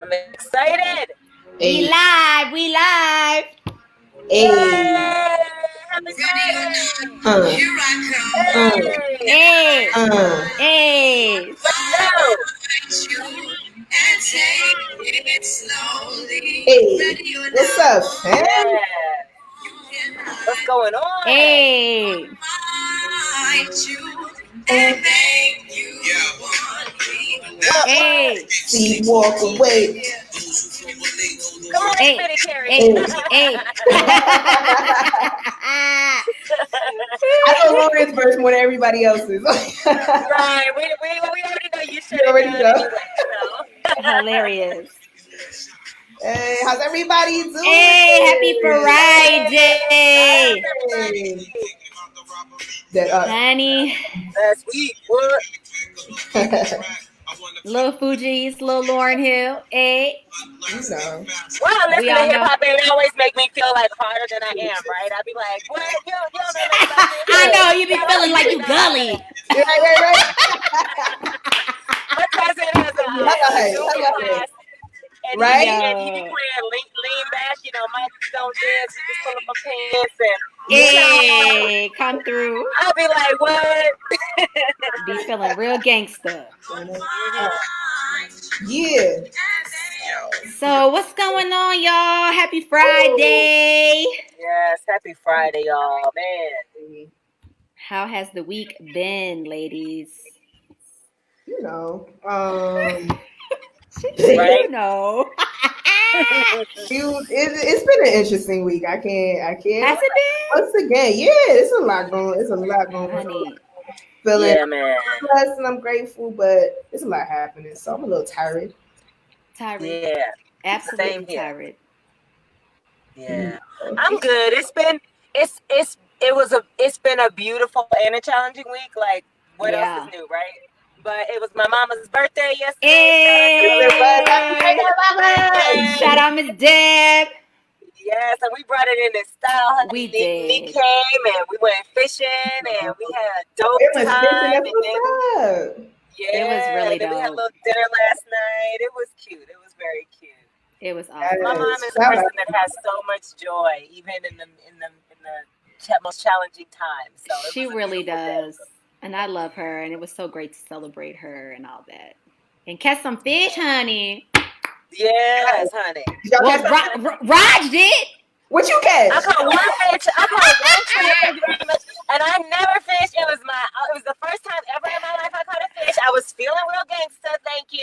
I'm excited. We Hey, live. We live. hey, Yay! Happy Friday! here I come. Hey! Hey. Uh, Hey. Let's go! and take it slowly. Hey, what's up, fam? Yeah! What's going on? Hey. Find you and make you want me. What? Hey. See, walk away. Come on, Hey. Spitty Carrie. Hey. Hey. Hey. I know Lauren's verse more than everybody else's. Right. We already know you shut You it already down know. anyway, so. Hilarious. Hey, how's everybody Hey. Happy doing? Friday. Happy Hey. Friday. That Honey. Last week, what? Little Fuji's. Little Lauren Hill. Hey. you know. Well, We listen to all hip know. hop, and it always make me feel like harder than I am, right? I'd be like, "What? You don't know nothing about this? I Yeah. know you be Y'all don't feeling like even you know." gully. Right. My cousin has a Zumba Hello. class, and Right? he be Yo. playing lean back. You know, Mike don't dance. He just pull up my pants and Yeah. child. Hey. Come through. I'd be like, "What?" Be feeling real gangster. Yeah. So what's going on, y'all? Happy Ooh. Friday. Yes, happy Friday, y'all, man. How has the week been, ladies? You know. She said, Right? you know. It's been an interesting week. I can't. Has it Once again, yeah, it's a lot going. It's a lot been? going on. Honey, Feeling Yeah, man. blessed and I'm grateful, but it's a lot happening. So I'm a little tired. tired. Yeah, same Absolutely here. tired. Yeah, I'm good. It's been a beautiful and a challenging week. Like, what else is Yeah. new, right? But it was my mama's birthday yesterday. Shout out to Yes, Mama it was. Happy Deb. Hey. Happy Shout birthday! out Miss Deb. Yes, and we brought it in this style, honey. We Nick did. came and we went fishing and we had a dope It was fishing. time. That's And then, what's up. It was yeah, really and then we had a dope. little dinner last night. It was cute. It was very cute. It was My awesome. mom Yes. is a Shout out. person that has so much joy, even in the most challenging times. So it She was a really beautiful day. does. And I love her. And it was so great to celebrate her and all that. And catch some fish, honey. Yes, honey. Did y'all catch Well, something? Raj did. What you catch? I caught one fish. I caught one shrimp. Thank you very much. And I never fished. It was the first time ever in my life I caught a fish. I was feeling real gangster. Thank you.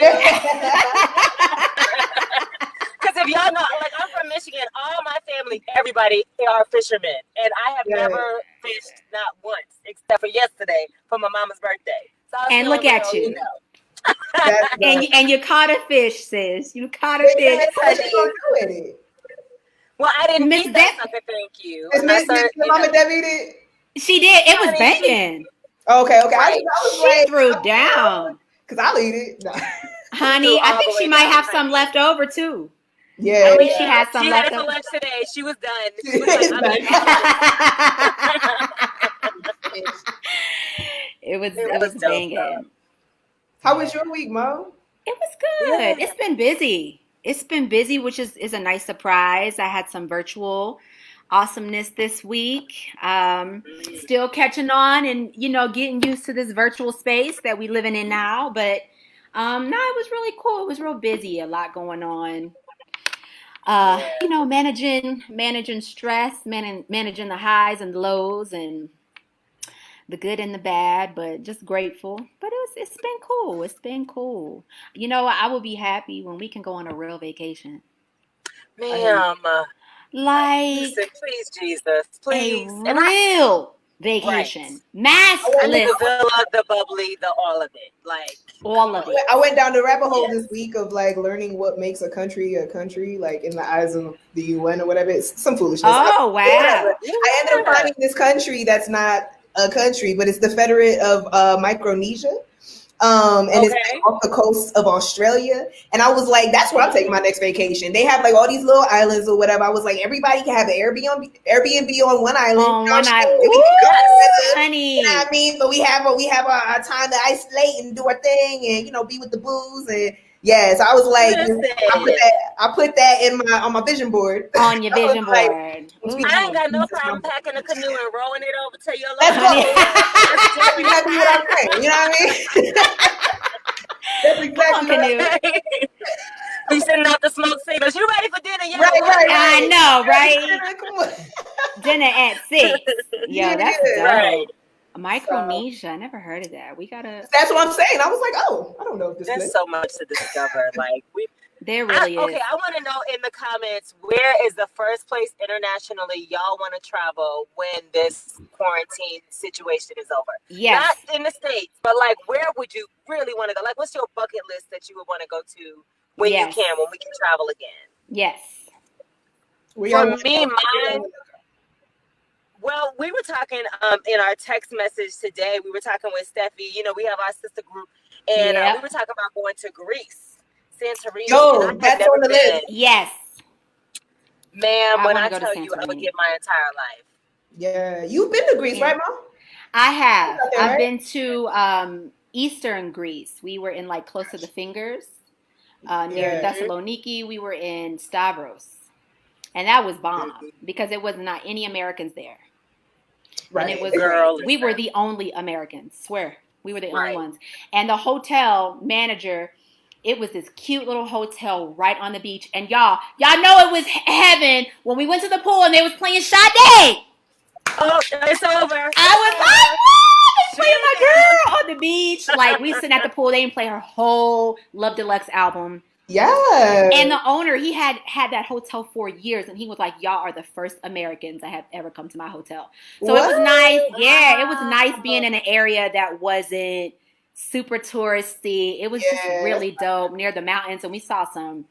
Because if y'all know, like I'm from Michigan, all my family, everybody are fishermen, and I have Yeah, never fished not once, except for yesterday for my mama's birthday. So I was And feeling look at real, you you. know. that's And you caught a fish, sis. You caught a fish. Yes, what you gonna honey. do with it? Well, I didn't Miss eat that Deb, sucker. Thank you. Is I Miss started, your mama Debbie it? she did. It was honey, she banging. Okay, okay. I right. was She like, threw down. because I'll eat it. No. She threw Honey, I all think the she way might down, have some honey. left over too. I Yeah, think she Yeah, had some she had left it for over. lunch today. She was done. She was like, it's "I'm eating done. all this." It It was was dope though. banging. How was Yeah. your week, Mo? It was Yeah. good. It's been busy. It's been busy, which is a nice surprise. I had some virtual awesomeness this week. Still catching on and getting used to this virtual space that we living in now. But no, it was really cool. It was real busy. A lot going on. Yeah. Managing stress, managing the highs and lows, and the good and the bad, but just grateful. But it's been cool. It's been cool. I will be happy when we can go on a real vacation. I hear you. Ma'am, listen, Like please, Jesus, a please. And real right. vacation. I went, The Maskless, villa, the bubbly, the all of it. Like, come all of on. it. I went down the rabbit hole this Yes. week of like learning what makes a country, like in the eyes of the UN or whatever. It's some foolishness. Oh Whatever. wow. I ended up Yeah. finding this country that's not a country, but it's the Federate of Micronesia. And it's like Okay. off the coast of Australia. And I was like, that's where I'm taking my Mm. next vacation. They have like all these little islands or whatever. I was like, everybody can have an Airbnb on one island. You On know what I'm one eye. saying? And we can come Ooh, together. You know what I honey. mean? But we have our time to isolate and do our thing and, you know, be with the booze and Yes, I was like, Listen, I put that in on my vision board. On your vision Like, board. I ain't got no Jesus, problem mama. packing a canoe and rowing it over to your Let's local go. pool. That's exactly what I'm saying. You know what I mean? That's exactly Come on, what Canoe. Be sitting out the smoke signals. You ready for dinner? Yeah, Right. I know, right? Come on. Dinner at 6. Yo, that's Yeah. dope. Right. Micronesia. I never heard of that. We gotta. That's what I'm saying. I was like, oh, I don't know if this There's place. so much to discover. Like There really is. okay, I want to know in the comments, where is the first place internationally y'all want to travel when this quarantine situation is over? Yes. Not in the States, but like, where would you really want to go? Like, what's your bucket list that you would want to go to when Yes. you can, when we can travel again? Yes. For me, mine. Well, we were talking in our text message today. We were talking with Steffi. You know, we have our sister group, and we were talking about going to Greece, Santorini. Yo, that's on the list. Yes. Man, when I go to tell you, I would Santorini. give my entire life. Yeah, you've been to Greece, right, Mom? I have. Okay, I've right? been to Eastern Greece. We were in like close to the fingers near Thessaloniki. We were in Stavros. And that was bomb because it was not any Americans there. Right. And it was Girl, great. We were the only Americans. Swear. We were the only Right. ones. And the hotel manager, it was this cute little hotel right on the beach. And y'all know it was heaven when we went to the pool and they was playing Sade. Oh, it's over. I was like, they playing my girl on the beach. Like, we sitting at the pool. They didn't play her whole Love Deluxe album. Yeah. And the owner, he had that hotel for years, and he was like, y'all are the first Americans that have ever come to my hotel. So What? it was nice. Yeah, it was nice being in an area that wasn't super touristy. It was just really dope near the mountains, and we saw some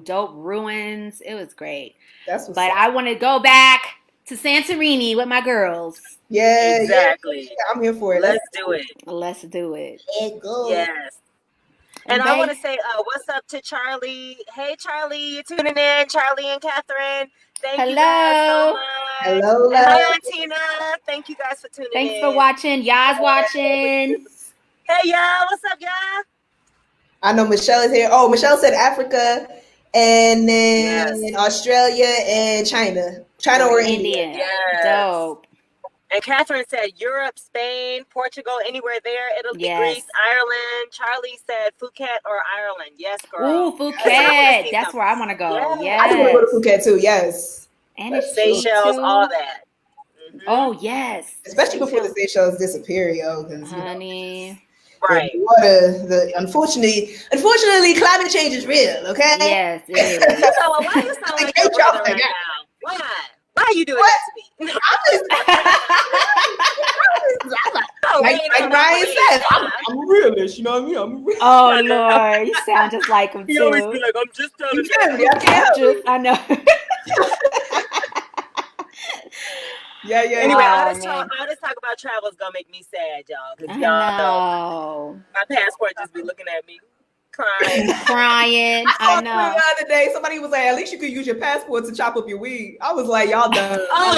dope ruins. It was great. But I want to go back to Santorini with my girls. Yeah, exactly. Yeah, I'm here for it. Let's do it. Let's do it. Let's go. Yes. And I want to say, what's up to Charlie? Hey, Charlie, you're tuning in. Charlie and Catherine, thank you guys so much. Hello. And hi, Auntina. Thank you guys for tuning in. Thanks for watching. Y'all's watching. Hey, y'all. What's up, y'all? I know Michelle is here. Oh, Michelle said Africa, and then Australia and China. China or India. Yes. Dope. And Catherine said Europe, Spain, Portugal, anywhere there. Italy, Greece, Ireland. Charlie said Phuket or Ireland. Yes, girl. Ooh, Phuket. That's where I want to go. Yes. I want to go to Phuket too. Yes. And it's Seychelles, all that. Mm-hmm. Oh, yes. Especially before the Seychelles disappear, yo. Honey. Right. The water, unfortunately, climate change is real, okay? Yes, it is. So why do you sound like your brother right now? Why? Why are you doing that to me? Like Ryan said, I'm a realist, you know what I mean? I'm a realist. Oh, Lord. You sound just like him, too. He always be like, I'm just telling you. I know. Yeah. Anyway, all this talk about travel is gonna make me sad, y'all. Because y'all know my passport just be looking at me, crying. I know. The other day, somebody was like, "At least you could use your passport to chop up your weed." I was like, "Y'all done." Oh,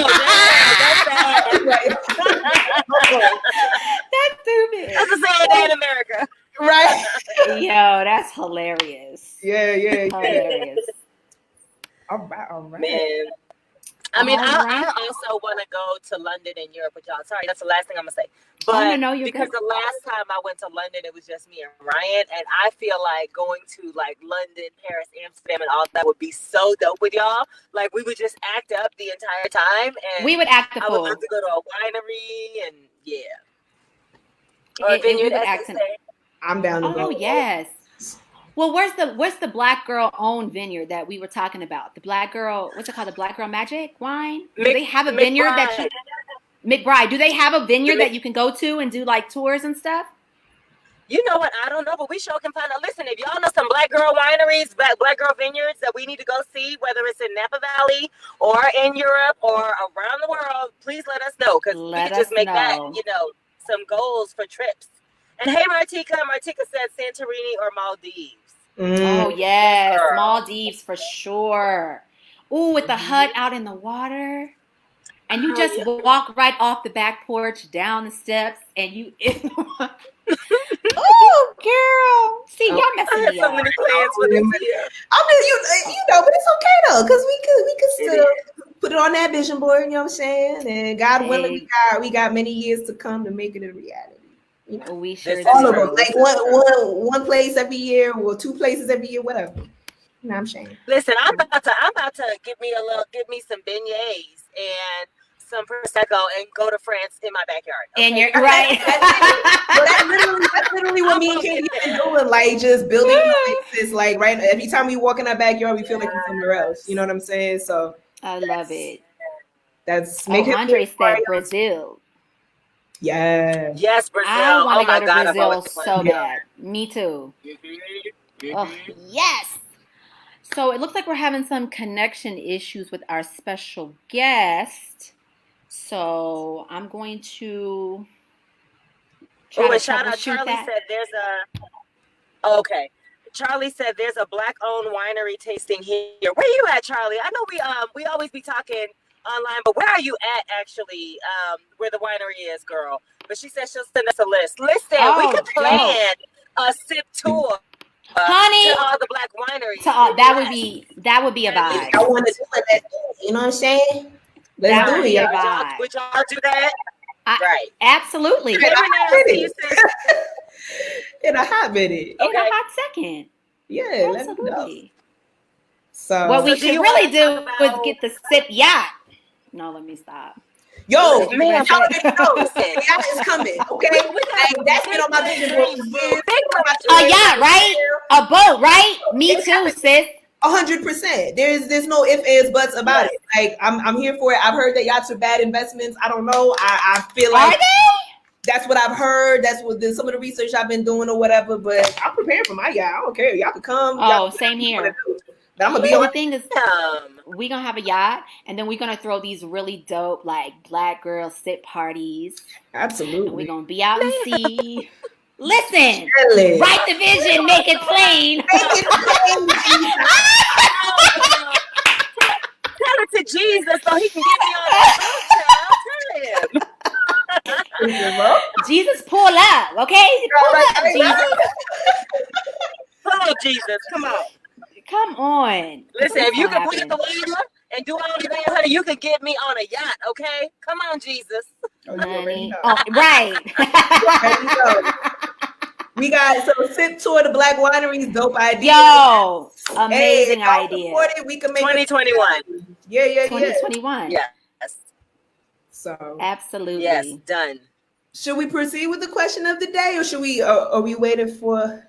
that's bad. That's stupid. That's a sad day in America, right? Yo, that's hilarious. Yeah. Hilarious. All right. Man. I mean, I also want to go to London and Europe with y'all. Sorry, that's the last thing I'm gonna say. But because the last time I went to London, it was just me and Ryan, and I feel like going to like London, Paris, Amsterdam, and all that would be so dope with y'all. Like we would just act up the entire time, and we would act the fool. I would love to go to a winery and or a vineyard. I'm down to go. Oh yes. Well, where's the Black Girl owned vineyard that we were talking about? The Black Girl, what's it called? The Black Girl Magic wine? Do they have a vineyard that you McBride? Do they have a vineyard that you can go to and do like tours and stuff? You know what? I don't know, but we sure can find out. Listen, if y'all know some Black Girl wineries, Black Girl vineyards that we need to go see, whether it's in Napa Valley or in Europe or around the world, please let us know because we can just make that, some goals for trips. And hey, Martika said Santorini or Maldives. Oh, yes. Maldives for sure. Ooh, with the hut out in the water. And you just walk right off the back porch, down the steps, and you in the water. Ooh, Girl, see, y'all I messing had me so up. many plans for this year. I'm just you know, but it's okay though, because we could It still is. put it on that vision board. You know what I'm saying? And God willing, Hey, we got many years to come to make it a reality. You know, we sure This is all of do. them, true. like This is true. one place every year, or two places every year, whatever. You know what I'm saying? Listen, I'm about to give me some beignets and some prosecco and go to France in my backyard. And Okay, you're because right. That's literally what I'm me and gonna Katie get have been there. doing, like just building places. Like right, every time we walk in our backyard, we feel like we're somewhere else. You know Yes. what I'm saying? So I love Yes. it. that's Oh, make it Andre part said of Brazil. yeah, Yes, I Brazil. want Oh to go my to God, I've always Brazil wanted to so yeah. go. bad. Me too. Oh, Mm-hmm. yes. So it looks like we're having some connection issues with our special guest. So I'm going to try Oh, to and shout out, troubleshoot Charlie that. said there's a. Oh, okay. Charlie said there's a black-owned winery tasting here. Where you at, Charlie? I know we always be talking online, but where are you at actually? Where the winery is, girl? But she said she'll send us a list. Listen, we Oh, could dope. plan a sip tour to Honey, all the black wineries to in all the U.S. that would be a And vibe. I want to do it. Let's do it. You know what I'm saying? Let's That do would it, be y'all. a vibe. would y'all do that? I Right. absolutely. Hey, In a Renee, hot I see you, minute. sis. In a hot minute. In a Okay. hot second. Yeah, let me know. Absolutely. What So, we So, do should you want really to talk do is about? get the sip yacht. No, let me stop. yo, You can Man, rent y'all it. already know listen, that is coming. Okay, we got like that's been big, on my big vision board dreams, for big, years. big On my A Twitter, yacht, right? A boat, right? Me it's too, happening. sis. 100%. There's no ifs, ands, buts about Yes. it. Like I'm here for it. I've heard that yachts are bad investments. I don't know. I feel Are like they? that's what I've heard. That's what some of the research I've been doing or whatever. But I'm prepared for my yacht. I don't care. Y'all can come. Y'all Oh, can do whatever same you want here. to do. But I'm gonna be But on. the thing is, Um, we're gonna have a yacht, and then we're gonna throw these really dope like black girl sit parties, and we're Absolutely. gonna be out in the man, sea. Listen, Really. write the we vision, doing make it so much. plain. Make it plain, Jesus. I know, girl. Tell it to Jesus so he can get me on that boat, child. Tell him. Listen, bro. Jesus, pull up, okay? All Pull right, up, Jesus. Come on, Jesus. Come on. Come on, because Listen, it's if you gonna can breathe the happen. water and do all of that, honey, you could get me on a yacht, okay? Come on, Jesus. Oh, you already Honey. know. Oh, right. You already know. We got so sip tour the black wineries, dope idea. Yo, Hey, if amazing y'all support idea. it, we can make it. 2021. Yeah. 2021. Yes. So, Yes. Absolutely. Done. should we proceed with the question of the day, or should we? Are we waiting for?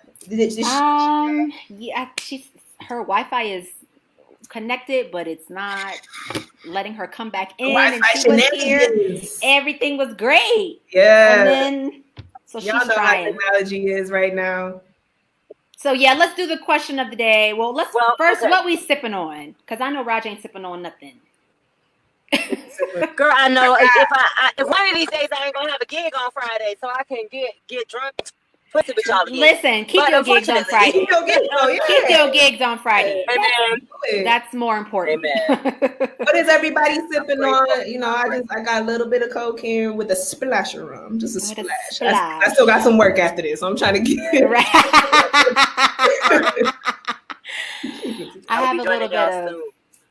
Yeah, her Wi-Fi is connected, but it's not letting her come back in, and Wi-Fi she was here. shenanigans. Everything was great. And Yeah, then so y'all she's know how trying. technology is right now. So yeah, let's do the question of the day. Well, let's Well, first okay. what we sipping on, because I know Raj ain't sipping on nothing. Girl, I know if one of these days I ain't gonna have a gig on Friday, so I can get drunk and twisted with y'all again. Listen, keep But your gigs on unfortunately, Friday. Keep your gigs on Friday. amen, That's more important. amen. What is everybody I'm sipping grateful. on? You know, I got a little bit of coke here with a splash of rum, just a With a splash. I splash. still got some work after this, so I'm trying to get. Right. I I'll have be a joining little bit y'all of soon.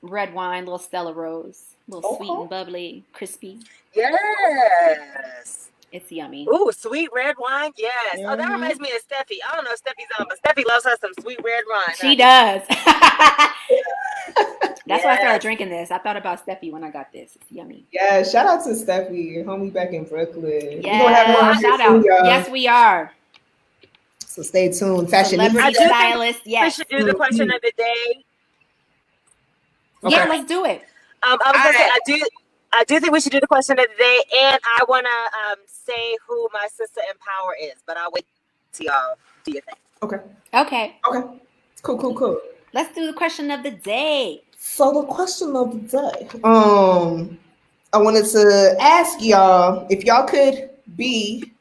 red wine, little Stella Rose, a little sweet and Okay. bubbly, crispy. Yes. It's yummy. Ooh, sweet red wine. Yes. Oh, that Hmm. reminds me of Steffi. I don't know if Steffi's on, but Steffi loves her some sweet red wine, She honey. does. That's why I started Yes. drinking this. I thought about Steffi when I got this. It's yummy. Yeah, shout out to Steffi, homie back in Brooklyn. We're gonna have her Yes, on here shout soon, out. y'all. Yes, we are. So stay tuned. Celebrity I do Fashionista. think stylist. we Yes. should do the question of the day. Yeah, Okay. let's do it. I was All gonna say right. I do think we should do the question of the day, and I wanna say who my sister in power is, but I'll wait till y'all do your thing. Okay. Okay. Okay. Cool. Let's do the question of the day. So the question of the day. I wanted to ask y'all if y'all could be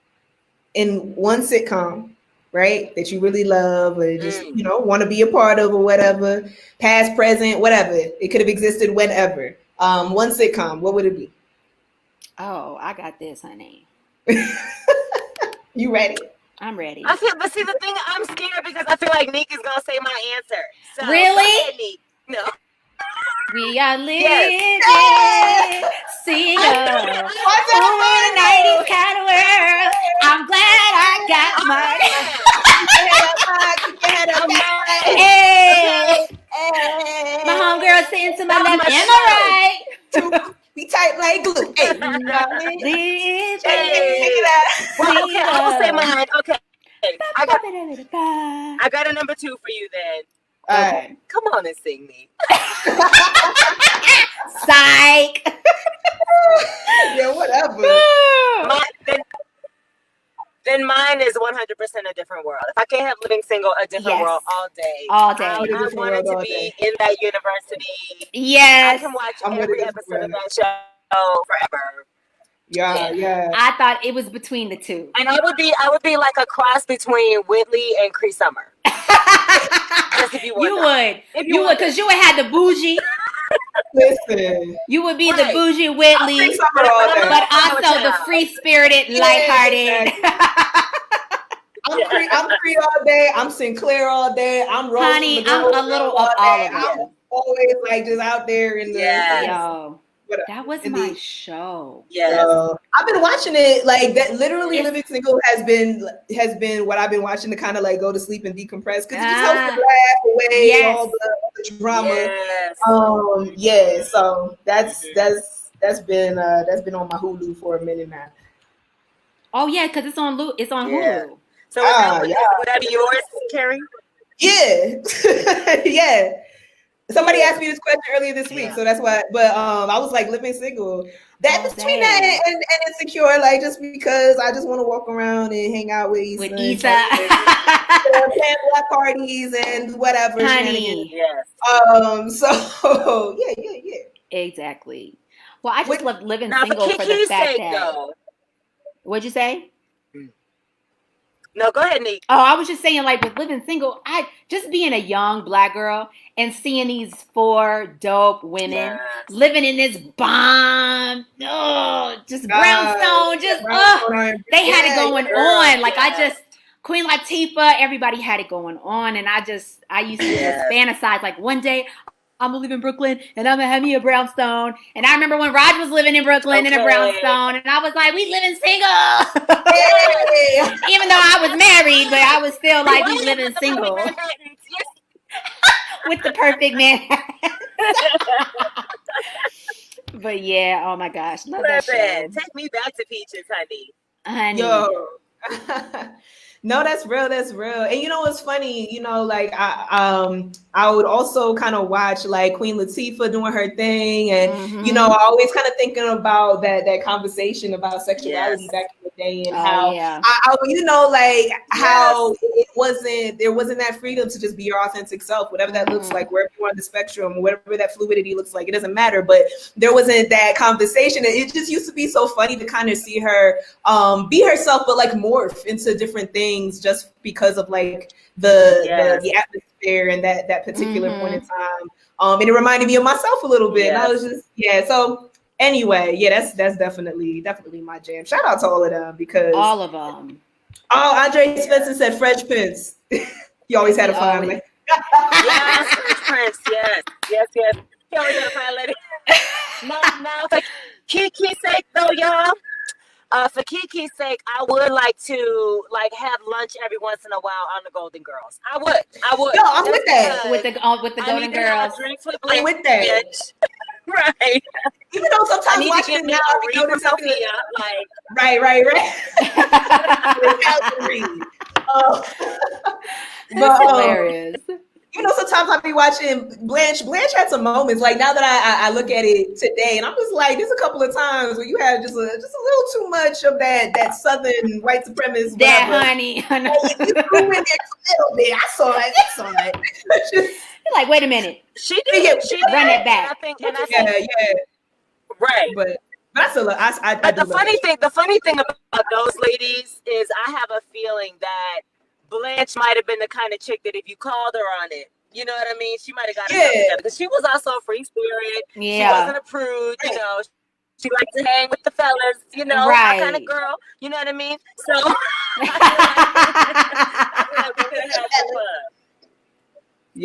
in one sitcom, right? That you really love or just, Mm. want to be a part of or whatever, past, present, whatever. It could have existed whenever. One sitcom, what would it be? Oh, I got this, honey. You ready? I'm ready. I feel, but see, the thing, I'm scared because I feel like Neek is gonna say my answer. So go Really? ahead, Neek. No. We are Yes. living single. What's Ooh, up, the 90s kind of world. I'm glad I got Oh, mine. Keep your head up I'm high. mine. Hey, Hey. my homegirl sitting to my That was left my and show. my Two, be tight like glue. Hey, you know what I mean? right. Check it Hey. out. Well, okay, I will say Single. mine. Okay. I got a number 2 for you then. All right. Okay. Come on and sing me. Psych. Yeah, whatever. My, then mine is 100% a different world. If I can't have living single, a different Yes. world all day. All I'm day. with a I different wanted world to all be day. in that university. I Yes. can watch I'm with a every different episode of world. that show forever. Yeah, yeah. I thought it was between the two. And I would be like a cross between Whitley and Cree Summer. Just if you want You that. would. If You would, because you would have the bougie. Listen, You would be the Right. bougie I'll Whitley, take summer all day. but I'm also the child. free-spirited, Yeah, lighthearted. I'm Cree all day. I'm Sinclair all day. I'm Rose Honey, from the I'm Golden a Girls little all of day. all of I'm them. always like just out there in the Yes. Yo, whatever. that was In my the show. Yes. I've been watching it like that. Literally, It's- Living Single has been what I've been watching to kind of like go to sleep and decompress because it just helps me Ah, laugh away yes. all the drama. Yes. Yeah. So that's been on my Hulu for a minute now. Oh yeah, because it's on Yeah. Hulu. So Yeah. would that be yours, Carrie? Yeah. Yeah. Somebody asked me this question earlier this week, Yeah. so that's why. But I was like, living single. That All between that day. and insecure, like just because I just want to walk around and hang out with Issa With and Issa. plan black parties and whatever shenanigans. Honey. Yes. So yeah. Exactly. Well, I just love living Now, for single for the Kiki's fact sake, that. though. What'd you say? No, go ahead, Neek. Oh, I was just saying, like, with living single, I just being a young black girl and seeing these 4 dope women Yes. living in this bomb, just brownstone, just they had it going on. Like Queen Latifah, everybody had it going on, and I used to just fantasize, like one day I'm gonna live in Brooklyn and I'm gonna have me a brownstone. And I remember when Raj was living in Brooklyn in a brownstone, and I was like, we living single. Even though I was married, but I was still like, we living single with the perfect man. But yeah, oh my gosh, love that show. Take me back to Peaches, honey. Yo. No, that's real. And you know what's funny? You know, like I would also kind of watch like Queen Latifah doing her thing, and you know, I always kind of thinking about that conversation about sexuality back in the day and how I you know, like how there wasn't that freedom to just be your authentic self, whatever that looks like, wherever you are on the spectrum, whatever that fluidity looks like, it doesn't matter. But there wasn't that conversation. It just used to be so funny to kind of see her be herself, but like morph into different things just because of like the atmosphere and that particular point in time. And it reminded me of myself a little bit. And I was just so anyway, that's definitely my jam. Shout out to all of them because all of them. Oh, Andre Spencer said French Prince. You always had a fine lady. Yes, French Prince. Yes. He always had a fine lady. Now for Kiki's sake though, y'all. For Kiki's sake, I would like to have lunch every once in a while on the Golden Girls. I would. No, I'm with that. With the Golden Girls. I'm with that. Right. Even though sometimes watching it now, I notice something. Right. That's hilarious. You know, sometimes I'll be watching Blanche. Blanche had some moments. Like now that I look at it today, and I'm just like, there's a couple of times where you had just a little too much of that Southern white supremacist. That honey. I know. You threw in there a little bit. I saw it. That's all right. You're like, wait a minute. She did. Run it back. I think. Right. But that's a lot. But the funny thing about those ladies is I have a feeling that Blanche might have been the kind of chick that if you called her on it, you know what I mean? She might have got it together because she was also a free spirit. Yeah. She wasn't a prude, you know. She likes to hang with the fellas, you know, my kind of Right. girl. You know what I mean? So I feel like we could have had some fun.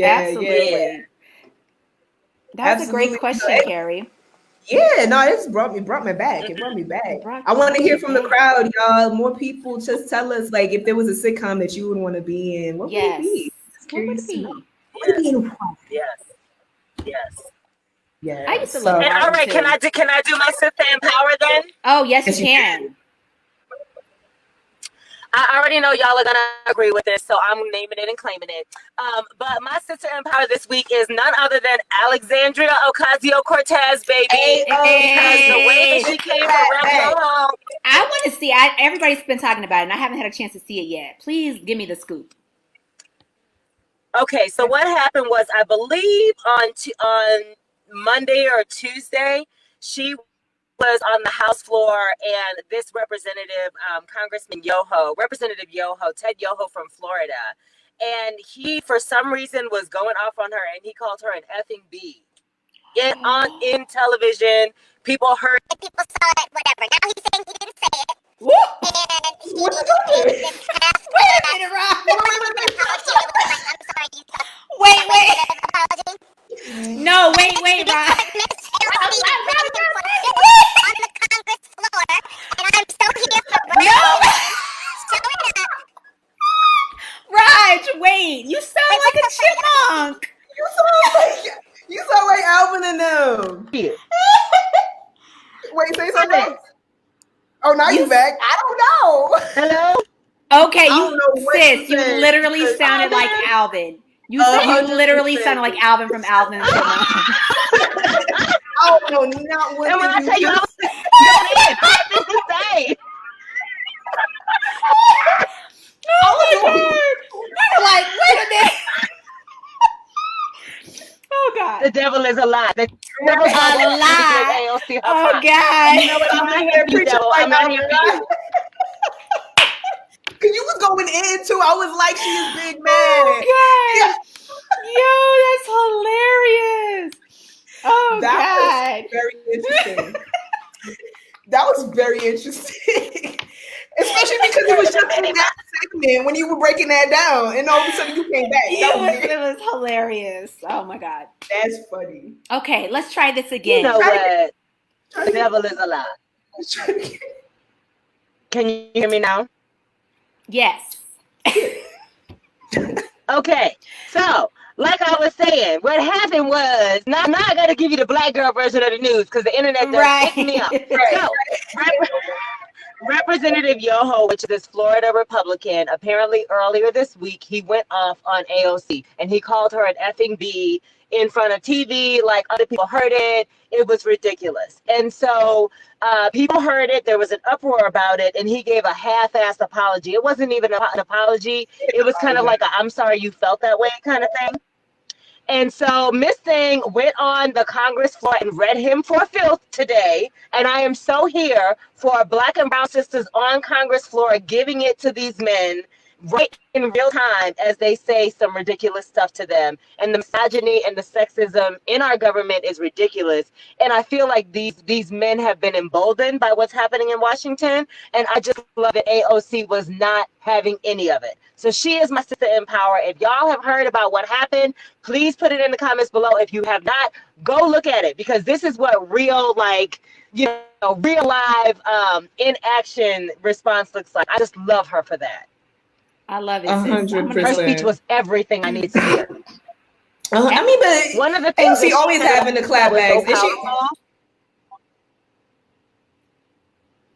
Absolutely. That was a great Absolutely. question, Carrie. Yeah, no, it's brought me back. It brought me back. I want to hear from the crowd, y'all. More people, just tell us, like, if there was a sitcom that you would want to be in, what would it be? What would it be? Yes. Yeah. I used to love And Martin all right, too. can I do my sister in power then? Oh, yes, you can. I already know y'all are gonna agree with this, so I'm naming it and claiming it. But my sister in power this week is none other than Alexandria Ocasio-Cortez, baby. Because the way that she came for Rep Yoho. I want to see. Everybody's been talking about it, and I haven't had a chance to see it yet. Please give me the scoop. Okay, so what happened was, I believe on Monday or Tuesday, she was on the House floor, and this representative, Representative Yoho, Ted Yoho from Florida, and he, for some reason, was going off on her, and he called her an effing B. In television, people heard it, people saw it, whatever. Now he's saying he didn't say it. And he Wait a minute, Rob. Wait. No, wait, Rob. Raj, wait. You sound like a chipmunk. You sound like Alvin and them. Yeah. Wait, say something. Oh, now you back. I don't know. Hello? Okay, sis, you literally sounded like Alvin. You literally sounded like Alvin from Alvin and the Chipmunks. Oh no, not what. And when I tell you, I was nothing to say. Oh my God! Like, wait a minute. Oh God! The devil is a lie. The devil is a lie. Oh God! You know what? I'm not here for you, devil. I'm not here for you. Cause you was going in too. I was like, she is big man. Oh God! Yo, that's hilarious. Oh that God! Was very interesting. That was very interesting. Especially because it was just in that segment when you were breaking that down, and all of a sudden you came back. It was hilarious. Oh my God. That's funny. Okay, let's try this again. You know what? The devil is a lie. Can you hear me now? Yes. Okay, so like I was saying, what happened was, now I got to give you the black girl version of the news because the internet does pick me up. So, Representative Yoho, which is this Florida Republican, apparently earlier this week, he went off on AOC and he called her an effing B in front of TV, like other people heard it. It was ridiculous. And so people heard it. There was an uproar about it, and he gave a half-assed apology. It wasn't even an apology. It was kind of like a, I'm sorry you felt that way kind of thing. And so Miss Thing went on the Congress floor and read him for filth today. And I am so here for Black and brown sisters on Congress floor giving it to these men right in real time as they say some ridiculous stuff to them. And the misogyny and the sexism in our government is ridiculous. And I feel like these men have been emboldened by what's happening in Washington. And I just love that AOC was not having any of it. So she is my sister in power. If y'all have heard about what happened, please put it in the comments below. If you have not, go look at it, because this is what real, like, you know, real live in action response looks like. I just love her for that. I love it. 100%. Her speech was everything I needed to hear. I mean, but one of the things she always having the clap bags.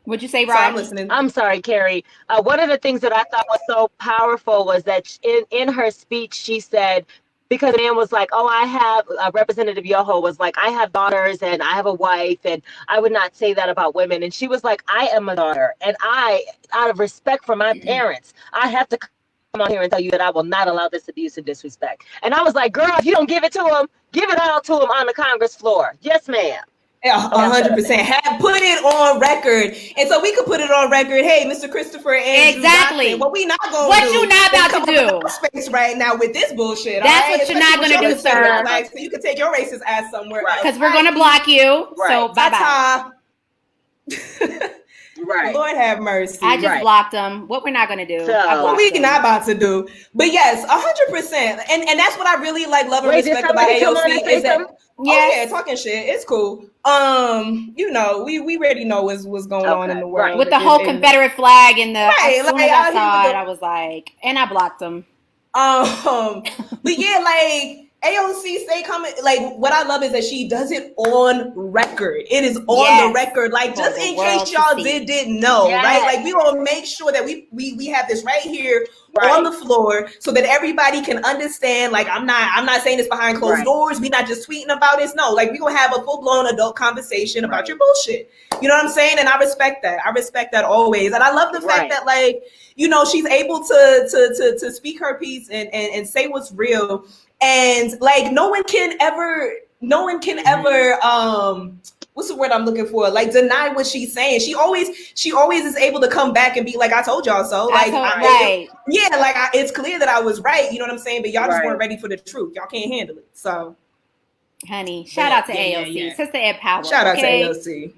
What'd you say, Raj? I'm sorry, Carrie. One of the things that I thought was so powerful was that in her speech, she said, because the man was like, oh, I have, Representative Yoho was like, I have daughters and I have a wife and I would not say that about women. And she was like, I am a daughter and I, out of respect for my parents, I have to come on here and tell you that I will not allow this abuse and disrespect. And I was like, girl, if you don't give it to him, give it all to him on the Congress floor. Yes, ma'am. 100%. Put it on record, and so we could put it on record. Hey, Mr. Christopher and exactly. Johnson, what we not going to do? What you not about to do? Space right now with this bullshit. That's right? what you're not going to do, sir. So you can take your racist ass somewhere else. Because we're going to block you. Right. So bye bye. Right. Lord have mercy. I just Right. blocked them. What we're not gonna do? So- I What blocked we them. not about to do. But yes, 100%. And that's what I really like, love, and Wait, did respect about somebody come on and AOC say is that something? oh yeah, Yes. talking shit. It's cool. You know, we already know what's going on in the world. Right. With the whole Confederate flag and the Right, as soon like, as I out here saw with it, I was like, and I blocked them. But yeah, like AOC stay coming. Like what I love is that she does it on record. It is on Yes, the record. Like for just the in world case to y'all see. didn't know, Yes. right? Like we will make sure that we have this right here Right. on the floor so that everybody can understand. Like I'm not saying this behind closed Right. doors. We not just tweeting about this. No, like we gonna have a full blown adult conversation about Right. your bullshit. You know what I'm saying? And I respect that. I respect that always. And I love the fact Right. that like you know she's able to speak her piece and say what's real. And like no one can ever what's the word I'm looking for? Like deny what she's saying. She always is able to come back and be like, I told y'all so. Like right. yeah, like it's clear that I was right. You know what I'm saying? But y'all just Right. weren't ready for the truth. Y'all can't handle it. So Honey, shout out to Yeah, AOC. yeah. Sister Ed Power. shout out okay? to AOC.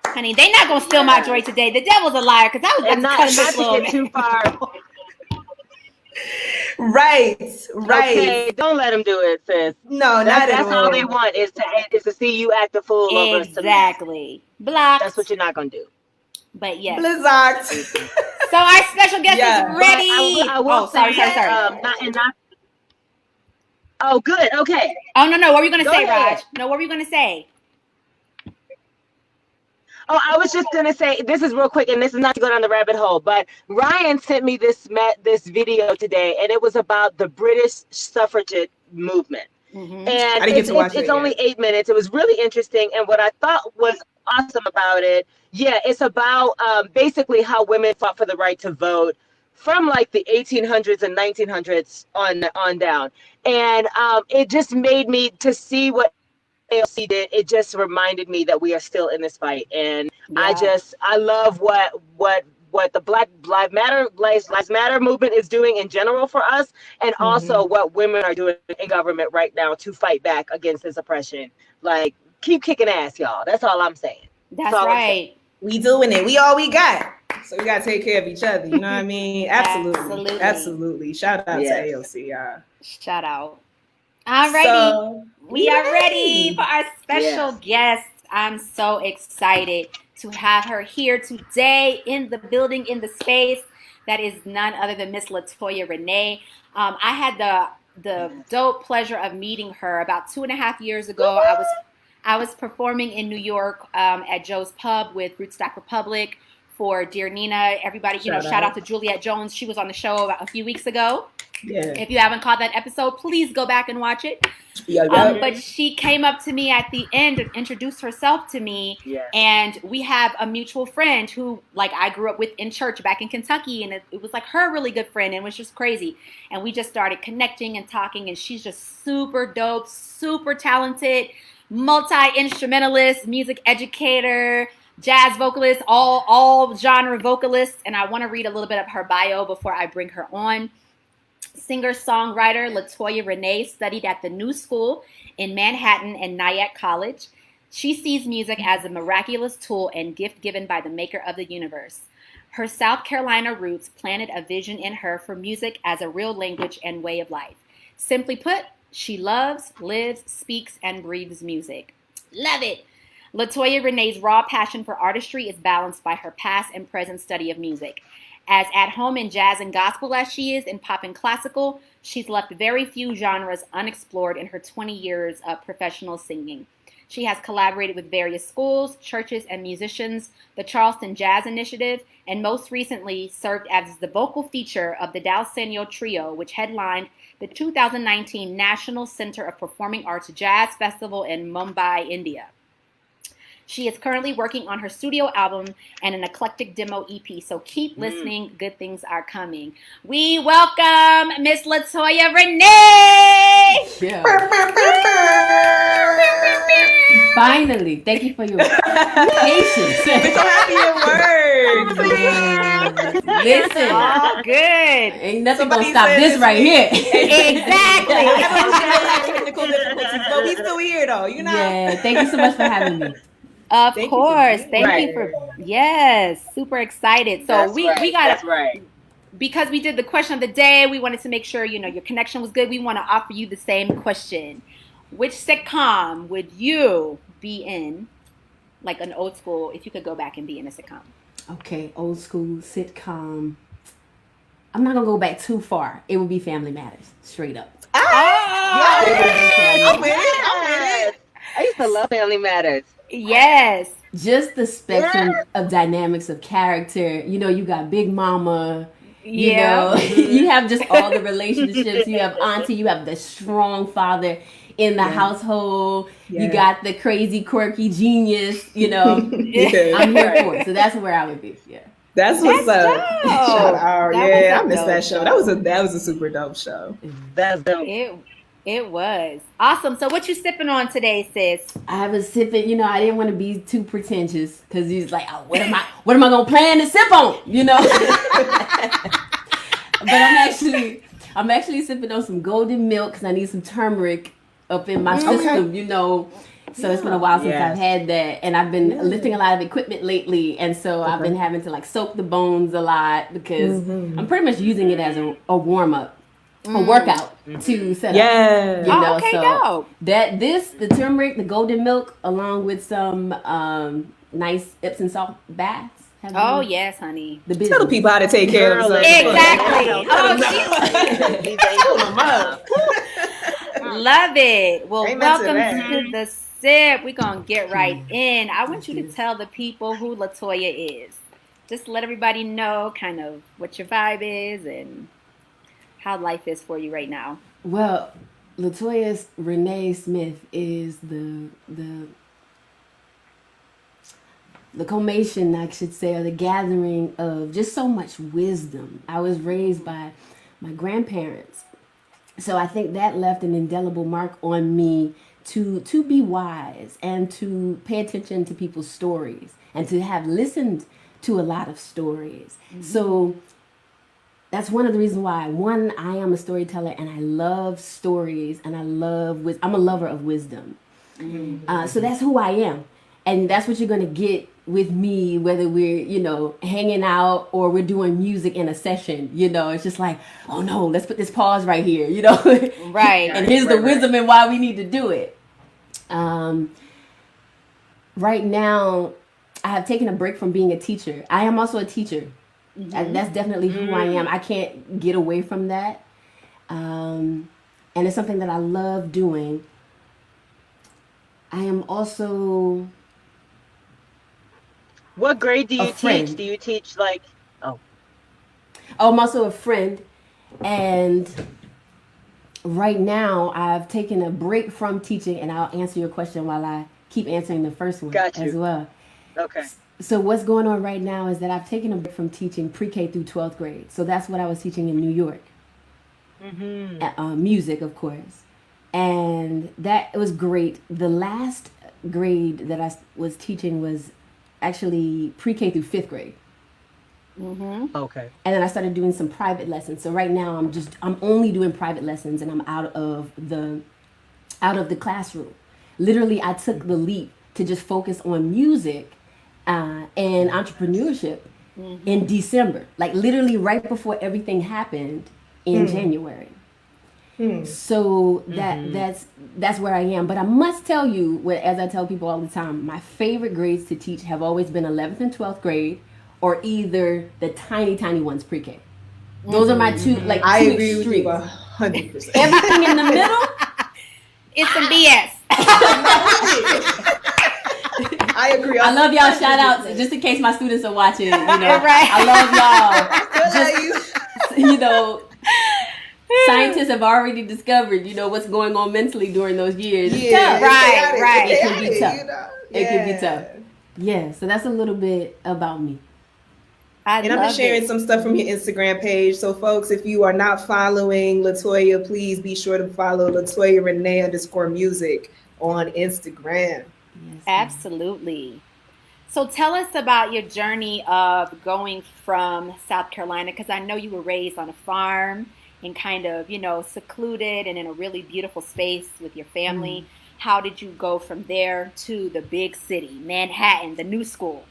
Honey, they not gonna steal my joy today. The devil's a liar because I was about And to not cut this to little get too far. Right. Okay, don't let them do it, sis. No, That's all they want is to see you act a fool over some. Exactly. Blocked. That's what you're not gonna do. But yes. Blizzard. So our special guest Yeah, is ready. I will sorry. Oh, good. Okay. Oh no, what were you gonna Go say, ahead. Raj? No, what were you gonna say? Oh, I was just gonna say this is real quick, and this is not to go down the rabbit hole, but Ryan sent me this video today, and it was about the British suffragette movement. Mm-hmm. And I didn't get to watch it's it only yet. 8 minutes. It was really interesting, and what I thought was awesome about it, yeah, it's about basically how women fought for the right to vote from like the 1800s and 1900s on down, and it just made me to see what AOC did. It just reminded me that we are still in this fight, and Yeah. I love what the Black Lives Matter movement is doing in general for us, and also what women are doing in government right now to fight back against this oppression. Like, keep kicking ass, y'all. That's all I'm saying. That's right. We doing it. We all we got. So we gotta take care of each other. You know what I mean? Absolutely. Absolutely. Shout out to AOC, y'all. Shout out. Alrighty. So, we are ready for our special guest. I'm so excited to have her here today in the building, in the space. That is none other than Miss LaToya Renea. I had the dope pleasure of meeting her about 2.5 years ago. I was performing in New York at Joe's Pub with Rootstock Republic for Dear Nina. Everybody, shout out to Juliette Jones. She was on the show about a few weeks ago. Yeah. If you haven't caught that episode, please go back and watch it. But she came up to me at the end and introduced herself to me. Yeah. And we have a mutual friend who, like, I grew up with in church back in Kentucky. And it was like her really good friend, and it was just crazy. And we just started connecting and talking. And she's just super dope, super talented, multi-instrumentalist, music educator, jazz vocalist, all genre vocalist. And I want to read a little bit of her bio before I bring her on. Singer-songwriter LaToya Renea studied at the New School in Manhattan and Nyack College. She sees music as a miraculous tool and gift given by the maker of the universe. Her South Carolina roots planted a vision in her for music as a real language and way of life. Simply put, she loves, lives, speaks, and breathes music. Love it! LaToya Renea's raw passion for artistry is balanced by her past and present study of music. As at home in jazz and gospel as she is in pop and classical, she's left very few genres unexplored in her 20 years of professional singing. She has collaborated with various schools, churches, and musicians, the Charleston Jazz Initiative, and most recently served as the vocal feature of the Dalsenio Trio, which headlined the 2019 National Center of Performing Arts Jazz Festival in Mumbai, India. She is currently working on her studio album and an eclectic demo EP, so keep listening. Good things are coming. We welcome Miss LaToya Renea! Yeah. Finally, thank you for your patience. We're so happy it worked. Listen, All good. ain't nothing Somebody gonna stop said this this right here. Exactly. Technical difficulties, but we still here though. You know. Yeah, thank you so much for having me. Of Thank you for course. being Thank you here. for, yes, super excited. So That's we right. got That's to, right. because we did the question of the day, we wanted to make sure, your connection was good. We want to offer you the same question. Which sitcom would you be in, like an old school, if you could go back and be in a sitcom? Okay, old school sitcom. I'm not gonna go back too far. It would be Family Matters, straight up. Ah, Oh, It would be yes, Family I'm with Matters. it. I'm with Yes. it. I used to love Family Matters. yes. Just the Yeah. spectrum of dynamics of character. You got Big Mama. Yeah. You have just all the relationships. You have auntie. You have the strong father in the household. You Yeah. got the crazy, quirky genius. Yeah. I'm here for it. So that's where I would be. Yeah. That's what's That's up. Shout dope. out. That was Yeah, a I missed that dope show. show. That was a super dope show. That's dope. It was. Awesome. So what you sipping on today, sis? I was sipping. I didn't want to be too pretentious because he's like, oh, what am I gonna plan to sip on? But I'm actually sipping on some golden milk because I need some turmeric up in my system. So it's been a while since I've had that, and I've been lifting a lot of equipment lately, and so I've been having to soak the bones a lot because I'm pretty much using it as a warm up. A workout to set up. Yeah. Okay, so dope. the turmeric, the golden milk, along with some nice Epsom salt baths. Oh yes, honey. The Tell the people how to take care of Girl, themselves. Exactly. Love it. Well, Amen to welcome that. to the sip. We're gonna get right in. I want you to tell the people who LaToya is. Just let everybody know kind of what your vibe is and how life is for you right now. Well, LaToya Renea Smith is the culmination, I should say, or the gathering of just so much wisdom. I was raised by my grandparents, so I think that left an indelible mark on me to be wise and to pay attention to people's stories and to have listened to a lot of stories. So that's one of the reasons why, one, I am a storyteller and I love stories and I'm a lover of wisdom. So that's who I am. And that's what you're going to get with me, whether we're, hanging out or we're doing music in a session. It's just like, oh no, let's put this pause right here, Right. And here's the wisdom and why we need to do it. Right now, I have taken a break from being a teacher. I am also a teacher. That's definitely who I am. I can't get away from that. And it's something that I love doing. I am also... What grade do you friend. teach? Do you teach like... Oh, I'm also a friend. And right now, I've taken a break from teaching, and I'll answer your question while I keep answering the first one as well. Okay. So what's going on right now is that I've taken a break from teaching pre-K through 12th grade. So that's what I was teaching in New York. Music, of course. And that was great. The last grade that I was teaching was actually pre-K through 5th grade. Okay. And then I started doing some private lessons. So right now I'm only doing private lessons and I'm out of the classroom. Literally, I took the leap to just focus on music and entrepreneurship in December, like literally right before everything happened in January. So that's where I am. But I must tell you, as I tell people all the time, my favorite grades to teach have always been 11th and 12th grade, or either the tiny ones, pre-K. Those are my two I two agree with you extremes. 100%. Everything in the middle, It's some BS. I agree. I love y'all. Shout out just in case my students are watching. Right. I love y'all. Just scientists have already discovered, what's going on mentally during those years. It's tough. Right. It can be tough. It can be tough. Yeah. So that's a little bit about me. And I'm just sharing some stuff from your Instagram page. So, folks, if you are not following LaToya, please be sure to follow LaToya Renea _music on Instagram. Yes, Absolutely. So tell us about your journey of going from South Carolina, because I know you were raised on a farm and kind of, secluded and in a really beautiful space with your family. how did you go from there to the big city, Manhattan, the new school?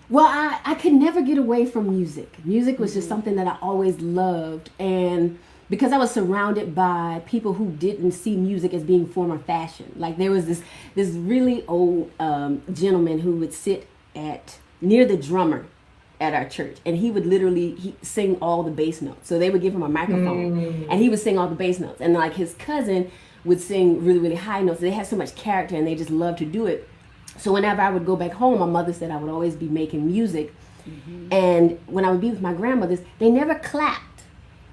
Well, I could never get away from music. Music was just something that I always loved. And because I was surrounded by people who didn't see music as being form or fashion. Like there was this really old gentleman who would sit near the drummer at our church, and he would literally sing all the bass notes. So they would give him a microphone, and he would sing all the bass notes. And like his cousin would sing really, really high notes. They had so much character, and they just loved to do it. So whenever I would go back home, my mother said I would always be making music. And when I would be with my grandmothers, they never clapped,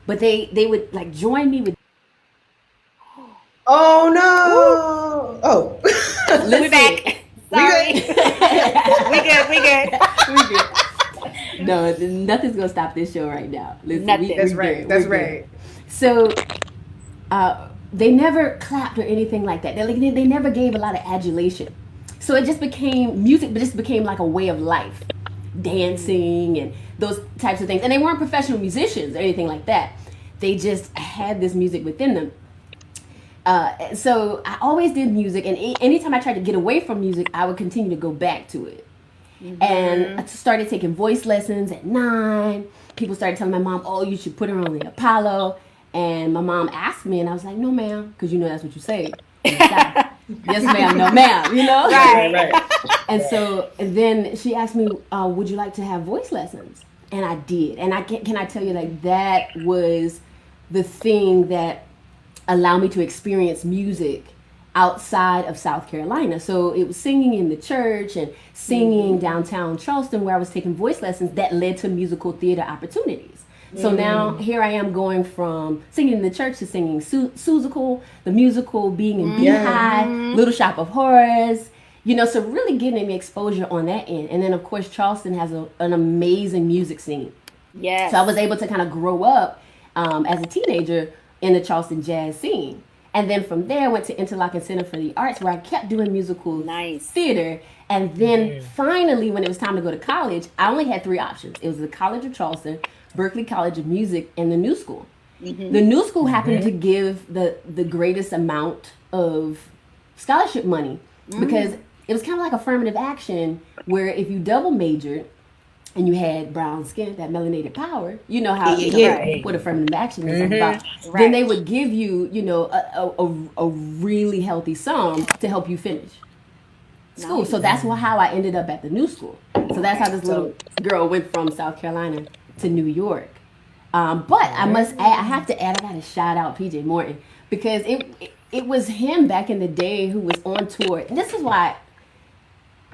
but they would like join me with. Oh no! Oh, We back. Sorry. We good. No, nothing's gonna stop this show right now. Listen, Nothing. That's right. That's right. So, they never clapped or anything like that. They never gave a lot of adulation. So it just became music, but just became like a way of life, dancing and those types of things. And they weren't professional musicians or anything like that. They just had this music within them. So I always did music, and anytime I tried to get away from music, I would continue to go back to it. And I started taking voice lessons at 9. People started telling my mom, "Oh, you should put her on the Apollo." And my mom asked me, and I was like, "No, ma'am," because you know that's what you say. Yes, ma'am. No, ma'am. You know, Right. And so then she asked me, "Would you like to have voice lessons?" And I did. And can I tell you, like, that was the thing that allowed me to experience music outside of South Carolina. So it was singing in the church and singing downtown Charleston, where I was taking voice lessons, that led to musical theater opportunities. So now here I am going from singing in the church to singing Susical, the musical, being in Beehive, Little Shop of Horrors, you know, so really getting the exposure on that end. And then of course, Charleston has an amazing music scene. Yes. So I was able to kind of grow up as a teenager in the Charleston jazz scene. And then from there, I went to Interlochen Center for the Arts, where I kept doing musical theater. And then finally, when it was time to go to college, I only had 3 options. It was the College of Charleston, Berklee College of Music, and the New School. The New School happened to give the greatest amount of scholarship money, because it was kind of like affirmative action, where if you double majored and you had brown skin, that melanated power, you know how what affirmative action is about. Then they would give you, you know, a really healthy sum to help you finish school. So that's how I ended up at the New School. So that's how this little girl went from South Carolina to New York. But I have to add, I got to shout out PJ Morton, because it was him back in the day who was on tour. And this is why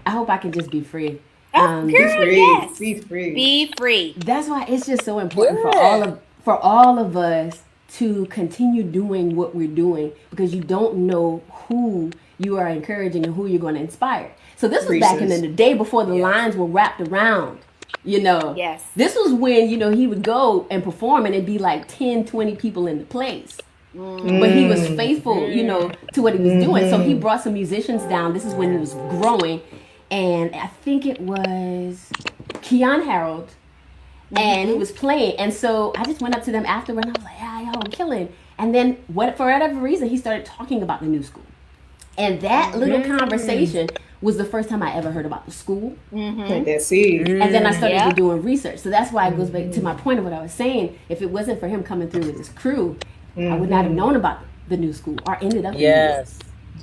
I hope I can just be free. Be free. Be free. That's why it's just so important for all of us to continue doing what we're doing, because you don't know who you are encouraging and who you're going to inspire. So this was back in the day before the lines were wrapped around, you know. Yes. This was when, you know, he would go and perform and it'd be like 10, 20 people in the place. But he was faithful, you know, to what he was doing. So he brought some musicians down. This is when he was growing. And I think it was Keon Harold, and he was playing. And so I just went up to them afterward, and I was like, "Yeah, y'all, I'm killing." And then, for whatever reason, he started talking about the New School. And that little conversation was the first time I ever heard about the school. That's it. And then I started doing research. So that's why it goes back to my point of what I was saying. If it wasn't for him coming through with his crew, I would not have known about the New School or ended up in it.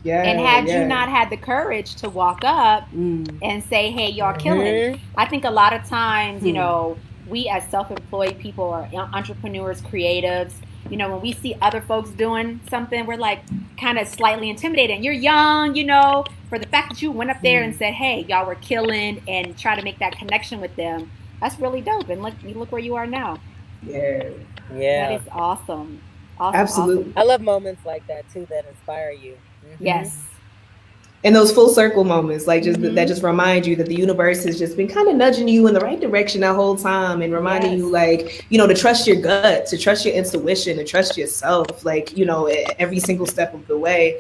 Yeah, and had you not had the courage to walk up and say, "Hey, y'all killing it." I think a lot of times, you know, we as self-employed people or entrepreneurs, creatives, you know, when we see other folks doing something, we're like kind of slightly intimidated. And you're young, you know, for the fact that you went up there and said, "Hey, y'all were killing," and try to make that connection with them. That's really dope. And look where you are now. Yeah. That is awesome. Absolutely. Awesome. I love moments like that too, that inspire you. Yes. And those full circle moments, like that just remind you that the universe has just been kind of nudging you in the right direction that whole time, and reminding you, like, you know, to trust your gut, to trust your intuition, to trust yourself, like, you know, every single step of the way.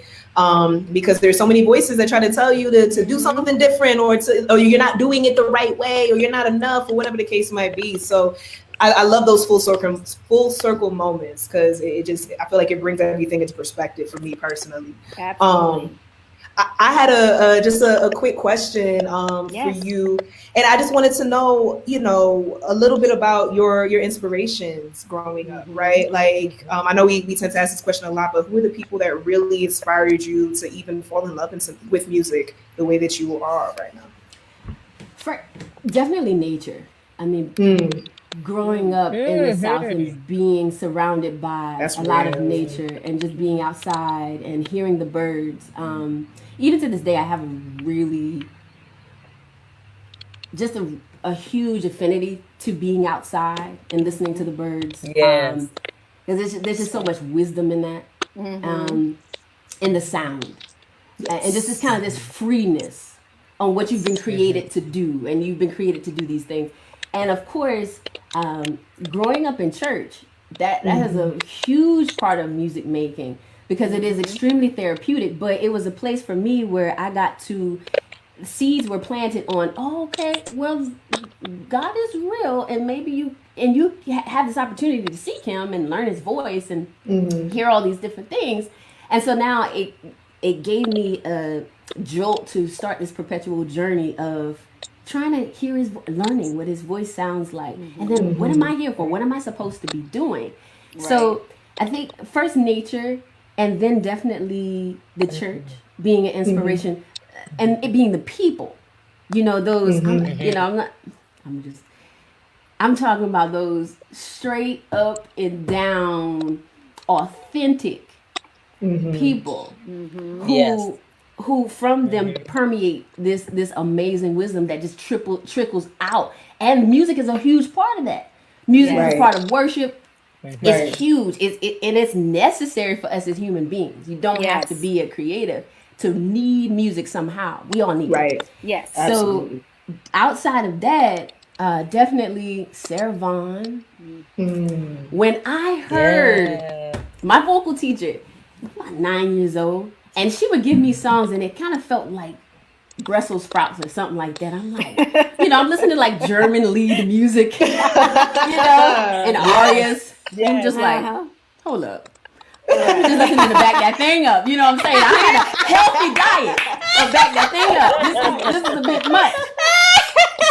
Because there's so many voices that try to tell you to do something different, or you're not doing it the right way, or you're not enough, or whatever the case might be. So I love those full circle moments, because I feel like it brings everything into perspective for me personally. Absolutely. I had a just a quick question for Yes. you, and I just wanted to know, a little bit about your inspirations growing up, right? Like, I know we tend to ask this question a lot, but who are the people that really inspired you to even fall in love with music the way that you are right now? For definitely nature. I mean, Mm, growing up in the South Mm-hmm. and being surrounded by that's a lot of real. nature and just being outside and hearing the birds. Even to this day, I have a really just a huge affinity to being outside and listening to the birds. Yes. Because there's just so much wisdom in that, um, in the sound, and just this Yes. kind of this freeness on what you've been created to do, and you've been created to do these things. And of course, growing up in church, that is a huge part of music making because it is extremely therapeutic. But it was a place for me where I got to seeds were planted on. Oh, okay, well, God is real, and maybe you have this opportunity to seek Him and learn His voice and hear all these different things. And so now it gave me a jolt to start this perpetual journey of trying to hear learning what His voice sounds like, and then what am I here for? What am I supposed to be doing? Right. So I think first nature, and then definitely the church being an inspiration, and it being the people. Those. Mm-hmm. I'm not. I'm just. I'm talking about those straight up and down, authentic people Yes. who from them permeate this amazing wisdom that just trickles out. And music is a huge part of that. Music is Yes. a Right. part of worship. Right. It's huge. And it's necessary for us as human beings. You don't have to Yes. be a creative to need music somehow. We all need it. Right. Yes. So Absolutely. outside of that, definitely Sarah Vaughan. Mm. When I heard Yeah. my vocal teacher, about 9 years old, and she would give me songs, and it kind of felt like Brussels sprouts or something like that. I'm like, I'm listening to like German lead music, and Yes. arias. I'm just like, Uh-huh. hold up. Let me just listening to back that thing up. You know what I'm saying? I had a healthy diet of back that thing up. This is a bit much.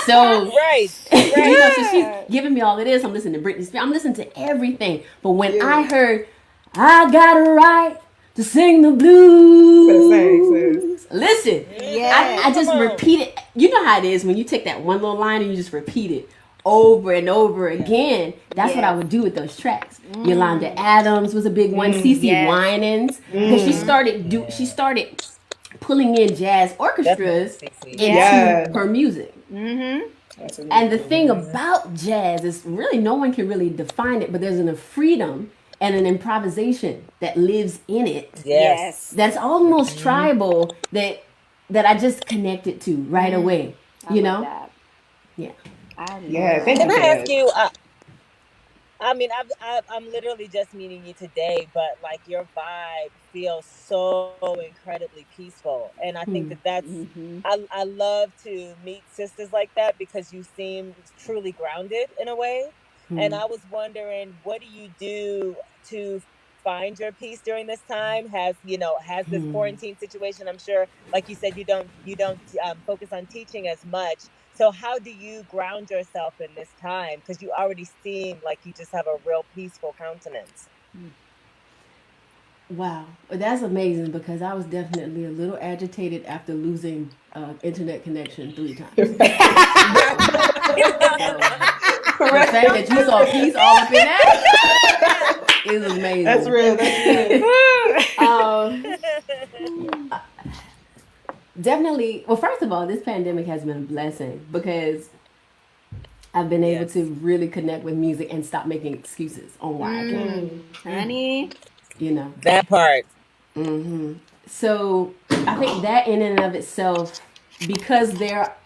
So, Right. Right. so she's giving me all of this. I'm listening to Britney Spears. I'm listening to everything. But when I Yeah. heard, I got a right to sing the Better say, blues. Listen, Yes. I Come just on. repeat it. You know how it is when you take that one little line and you just repeat it over and over again. That's what I Yes. would do with those tracks. Yolanda Adams was a big one. CeCe Yes. Winans, because she started pulling in jazz Definitely orchestras CC. into Yeah. her music. Mm-hmm. And the Absolutely. thing about jazz is really no one can really define it, but there's a freedom and an improvisation that lives in it Yes. Yes. that's almost tribal that I just connected to right away. I You love know? that. Yeah. I love Yeah. Thank that. you Can for I ask that. you? I mean, I'm literally just meeting you today, but like your vibe feels so incredibly peaceful, and I think that that's. Mm-hmm. I love to meet sisters like that because you seem truly grounded in a way. And I was wondering, what do you do to find your peace during this time? Has this quarantine situation? I'm sure, like you said, you don't focus on teaching as much. So how do you ground yourself in this time? Because you already seem like you just have a real peaceful countenance. Wow. That's amazing because I was definitely a little agitated after losing internet connection 3 times. So the fact that you saw peace all up in that is That's amazing. real. That's real. um, Definitely. Well, first of all, this pandemic has been a blessing because I've been able Yes. to really connect with music and stop making excuses on why I can't. Honey. You know. That part. So I think that in and of itself, because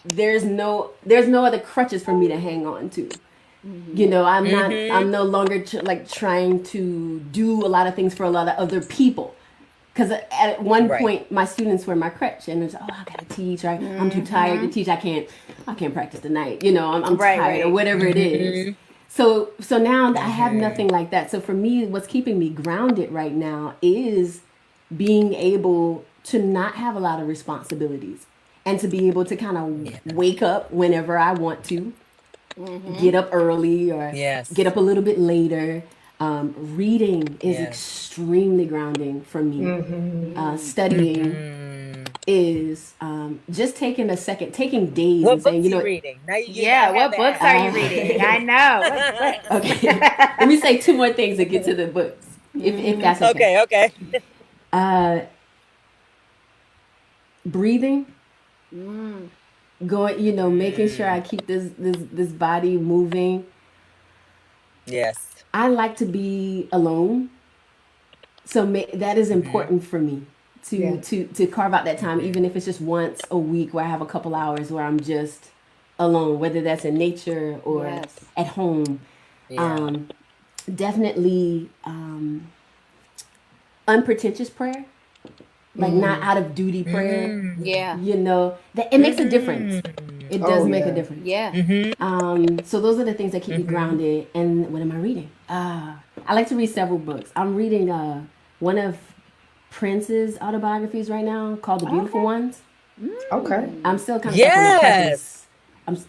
there's no other crutches for me to hang on to. I'm no longer like trying to do a lot of things for a lot of other people. Because at one Right. point, my students were my crutch, and it's, oh, I gotta teach, right? I'm too tired to teach. I can't practice tonight. I'm Right, tired or right. whatever it is. So now I have nothing like that. So for me, what's keeping me grounded right now is being able to not have a lot of responsibilities and to be able to kind of wake up whenever I want to, get up early or get up a little bit later. Reading is extremely grounding for me. Studying is just taking a second, taking days What and saying, books you reading? Now Yeah, gotta have what books that. are you reading? I know. What books? okay, let me say two more things to get to the books, if that's okay. Okay. Uh, breathing, going, making sure I keep this body moving. Yes. I like to be alone, so that is important for me to carve out that time, even if it's just once a week where I have a couple hours where I'm just alone, whether that's in nature or at home. Yeah. Definitely unpretentious prayer, like not out of duty prayer. Yeah. That it makes a difference. It does make a difference. Yeah. So those are the things that keep me grounded. And what am I reading? I like to read several books. I'm reading one of Prince's autobiographies right now called The Beautiful Ones. Okay. I'm still kind of stuck on the preface.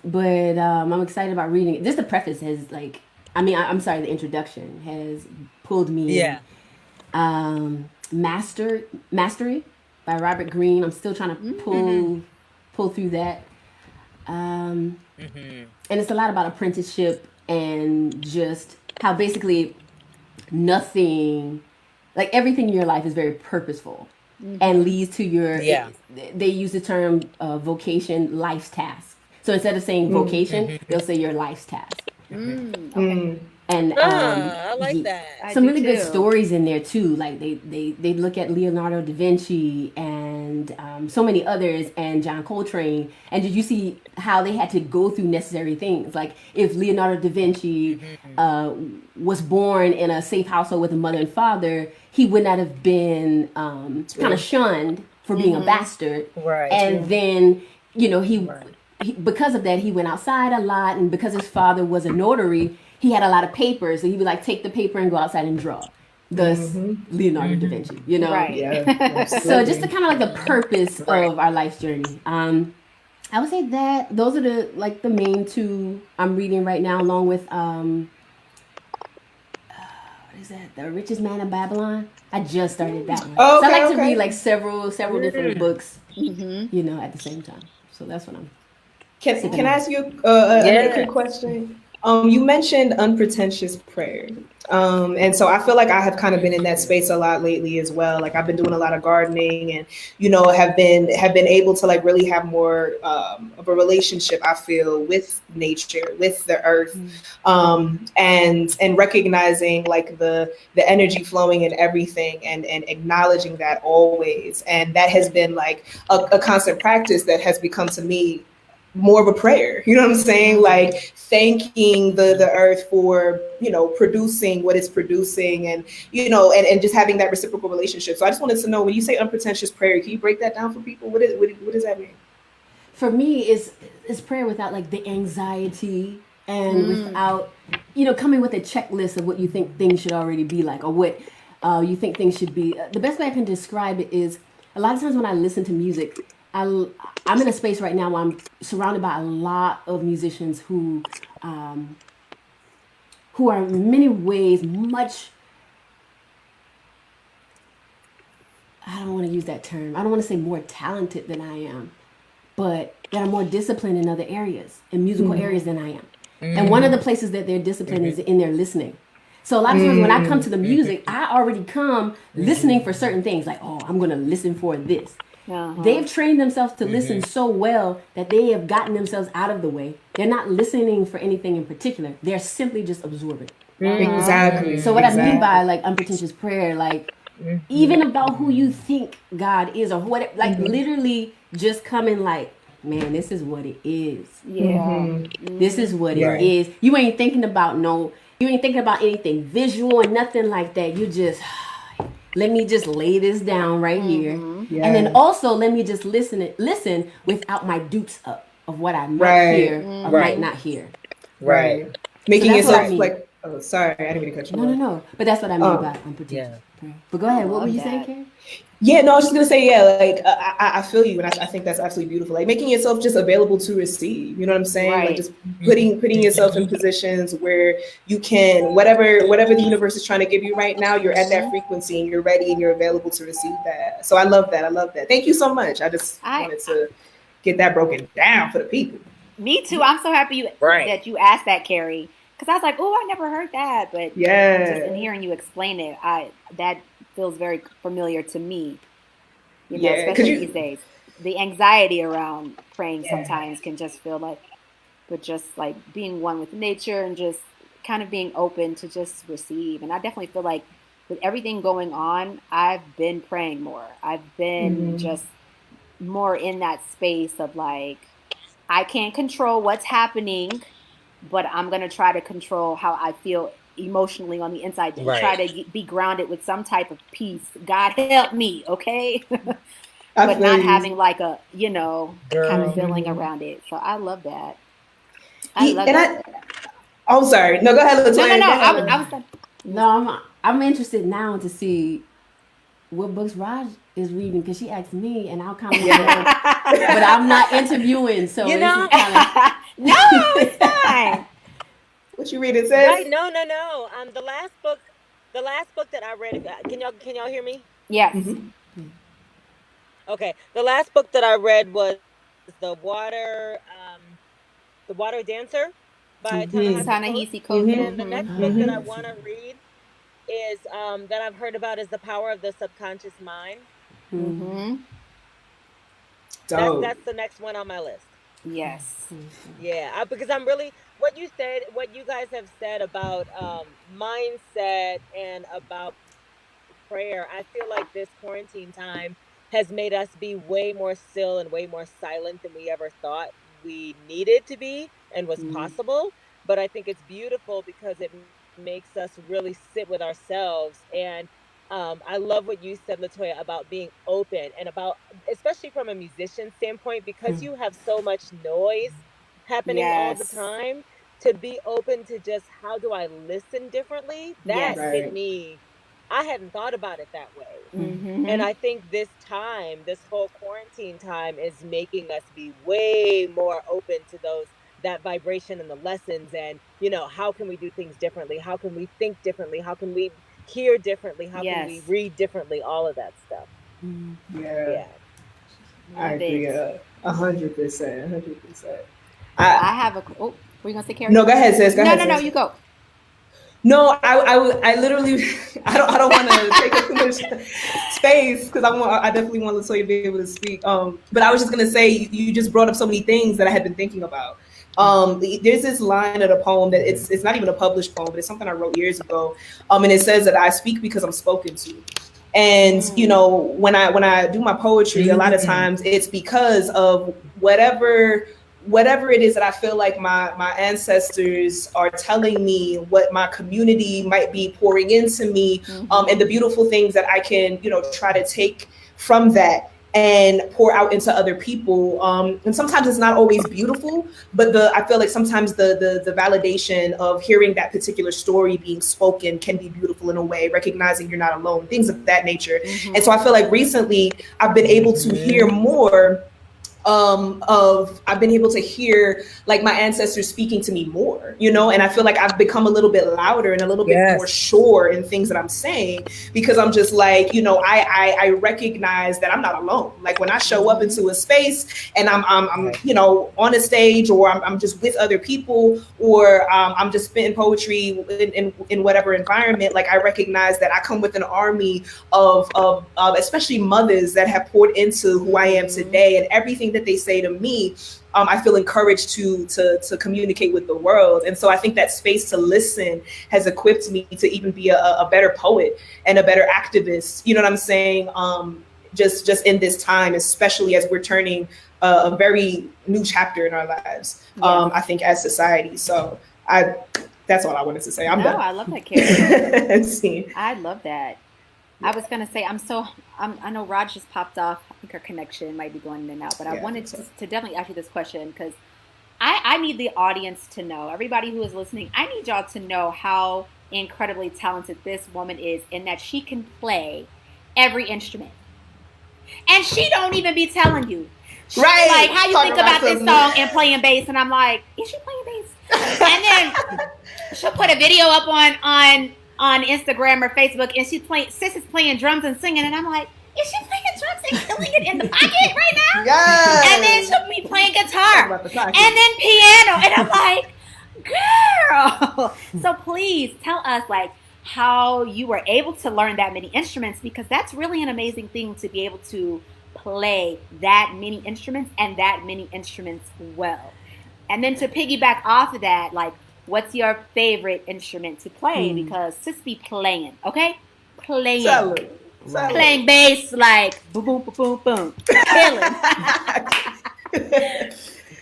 But I'm excited about reading it. Just the preface has I'm sorry, the introduction has pulled me in. Mastery by Robert Greene. I'm still trying to pull through that. And it's a lot about apprenticeship and just how basically nothing, like everything in your life is very purposeful and leads to your, they use the term vocation, life's task. So instead of saying vocation, they'll say your life's task. Okay. And I like that. some really good stories in there too. Like they look at Leonardo da Vinci and so many others, and John Coltrane. And did you see how they had to go through necessary things? Like if Leonardo da Vinci was born in a safe household with a mother and father, he would not have been kind of shunned for being a bastard. Right. And then he because of that he went outside a lot, and because his father was a notary, he had a lot of papers, and he would like take the paper and go outside and draw. Thus, Leonardo da Vinci, Right. Yeah. So just the kind of like the purpose of our life's journey. I would say that those are the main two I'm reading right now, along with what is that? The Richest Man in Babylon. I just started that one. Oh, so I like okay. to read like several different books, at the same time. So that's what I'm. Can I ask you a quick question? You mentioned unpretentious prayer. And so I feel like I have kind of been in that space a lot lately as well. Like I've been doing a lot of gardening and, have been able to like really have more of a relationship, I feel, with nature, with the earth, and recognizing like the energy flowing in everything and acknowledging that always. And that has been like a constant practice that has become to me more of a prayer, you know what I'm saying? Like thanking the earth for, producing what it's producing and, and just having that reciprocal relationship. So I just wanted to know, when you say unpretentious prayer, can you break that down for people? What does that mean? For me, it's prayer without like the anxiety and without, coming with a checklist of what you think things should already be like, or what you think things should be. The best way I can describe it is a lot of times when I listen to music, I'm in a space right now where I'm surrounded by a lot of musicians who are in many ways much, I don't want to use that term. I don't want to say more talented than I am, but that are more disciplined in other areas, in musical areas than I am. And one of the places that they're disciplined is in their listening. So a lot of times when I come to the music, I already come listening for certain things. Like, oh, I'm going to listen for this. They've trained themselves to listen so well that they have gotten themselves out of the way. They're not listening for anything in particular. They're simply just absorbing. Exactly. So what I mean by like unpretentious prayer, like even about who you think God is or what, like literally just coming like, man, this is what it is. Yeah. This is what it is. You ain't thinking about anything visual and nothing like that. You just, let me just lay this down right here. Yeah. And then also let me just listen without my dupes up of what I might hear or might not hear. Right. Making yourself like, oh, sorry, I didn't mean to cut you off. No. But that's what I mean by unpretentious prayer. But go ahead. What were you saying, Karen? Yeah, no, I was just gonna say, yeah, like I feel you, and I think that's absolutely beautiful. Like making yourself just available to receive. You know what I'm saying? Like Right. just putting yourself in positions where you can whatever the universe is trying to give you right now, you're at that Mm-hmm. frequency and you're ready and you're available to receive that. So I love that. I love that. Thank you so much. I just I wanted to get that broken down for the people. Me too. I'm so happy Right. that you asked that, Carrie, because I was like, oh, I never heard that, but just in Yeah, hearing you explain it, I that feels very familiar to me. yeah, because Especially these you, days, the anxiety around praying yeah. sometimes can just feel like, but just like being one with nature and just kind of being open to just receive. And I definitely feel like with everything going on, I've been praying more. I've been Mm-hmm. just more in that space of like, I can't control what's happening, but I'm going to try to control how I feel emotionally on the inside and try Right. to be grounded with some type of peace. God help me, okay? I But feel not you. having like a, kind of Girl. feeling Mm-hmm. around it. So I love that. I love And it. I'm sorry. No, go ahead, No, no, Latoya. no. Go I was ahead. done. No, I'm interested now to see what books Raj is reading because she asked me, and I kind of want to Yeah. know, but I'm not interviewing, so You this is know, kind No, of. it's fine. What you reading, right? sis? No, no, no. The last book that I read. Can y'all hear me? Yes. Mm-hmm. Okay. The last book that I read was the Water Dancer by Ta-Nehisi Mm-hmm. Coates. Ta-Nehisi Coates. Mm-hmm. And the Mm-hmm. next book that I Mm-hmm. want to read is that I've heard about is The Power of the Subconscious Mind. Mm-hmm. That's Dope. that's the next one on my list. Yes. Yeah, because I'm really what you guys have said about mindset and about prayer. I feel like this quarantine time has made us be way more still and way more silent than we ever thought we needed to be and was Mm. possible. But I think it's beautiful because it makes us really sit with ourselves. And I love what you said, Latoya, about being open and about, especially from a musician standpoint, because you have so much noise happening all the Yes. time, to be open to just how do I listen differently. That Yes. hit Right. me. I hadn't thought about it that way. And Mm-hmm. I think this whole quarantine time is making us be way more open to that vibration and the lessons, and how can we do things differently? How can we think differently? How can we hear differently? How can we Yes. read differently? All of that stuff. Yeah. Yeah. I Love agree. it. 100%. 100%. I I have a. Oh, were you gonna say, Carrie? No. Go ahead, sis. Go No, ahead, no, no. sis. You go. No, I literally, I don't want to take up too much space because I definitely want Latoya to be able to speak. But I was just gonna say you just brought up so many things that I had been thinking about. There's this line of the poem that it's not even a published poem, but it's something I wrote years ago. And it says that I speak because I'm spoken to. And Mm. when I do my poetry, a lot of times it's because of whatever it is that I feel like my ancestors are telling me, what my community might be pouring into me, and Mm-hmm. the beautiful things that I can, try to take from that and pour out into other people. And sometimes it's not always beautiful, but I feel like sometimes the validation of hearing that particular story being spoken can be beautiful in a way, recognizing you're not alone, things of that nature. And Mm-hmm. so I feel like recently I've been able to hear more of I've been able to hear like my ancestors speaking to me more, and I feel like I've become a little bit louder and a little bit more Yes. sure in things that I'm saying, because I'm just like, I recognize that I'm not alone. Like when I show up Mm-hmm. into a space and I'm Right. on a stage, or I'm just with other people, or I'm just spitting poetry in whatever environment, like I recognize that I come with an army of especially mothers that have poured into who I am Mm-hmm. today, and everything that they say to me, I feel encouraged to communicate with the world. And so I think that space to listen has equipped me to even be a better poet and a better activist. You know what I'm saying? Just in this time, especially as we're turning a very new chapter in our lives. Yes. I think as society. So I that's all I wanted to say. I'm No, done. I love that, Carrie. See. I love that. I was gonna say I know Raj just popped off. I think her connection might be going in and out, but I Yeah, I think wanted so. to definitely ask you this question because I need the audience to know, everybody who is listening, I need y'all to know how incredibly talented this woman is, and that she can play every instrument. And she don't even be telling you. She Right. Like, how you Talking think about this some- song and playing bass? And I'm like, is she playing bass? And then she'll put a video up on Instagram or Facebook, and sis is playing drums and singing, and I'm like, is she playing drums and killing it in the pocket right now? Yes. And then she'll be playing Talk guitar about the pocket. and then piano, and I'm like, girl. So please tell us, like, how you were able to learn that many instruments, because that's really an amazing thing to be able to play that many instruments and that many instruments well. And then to piggyback off of that, like, what's your favorite instrument to play? Because sis be playing, okay? Playing. Tell her. Tell her. Playing bass like boom, boom, boom, boom, boom. Killing.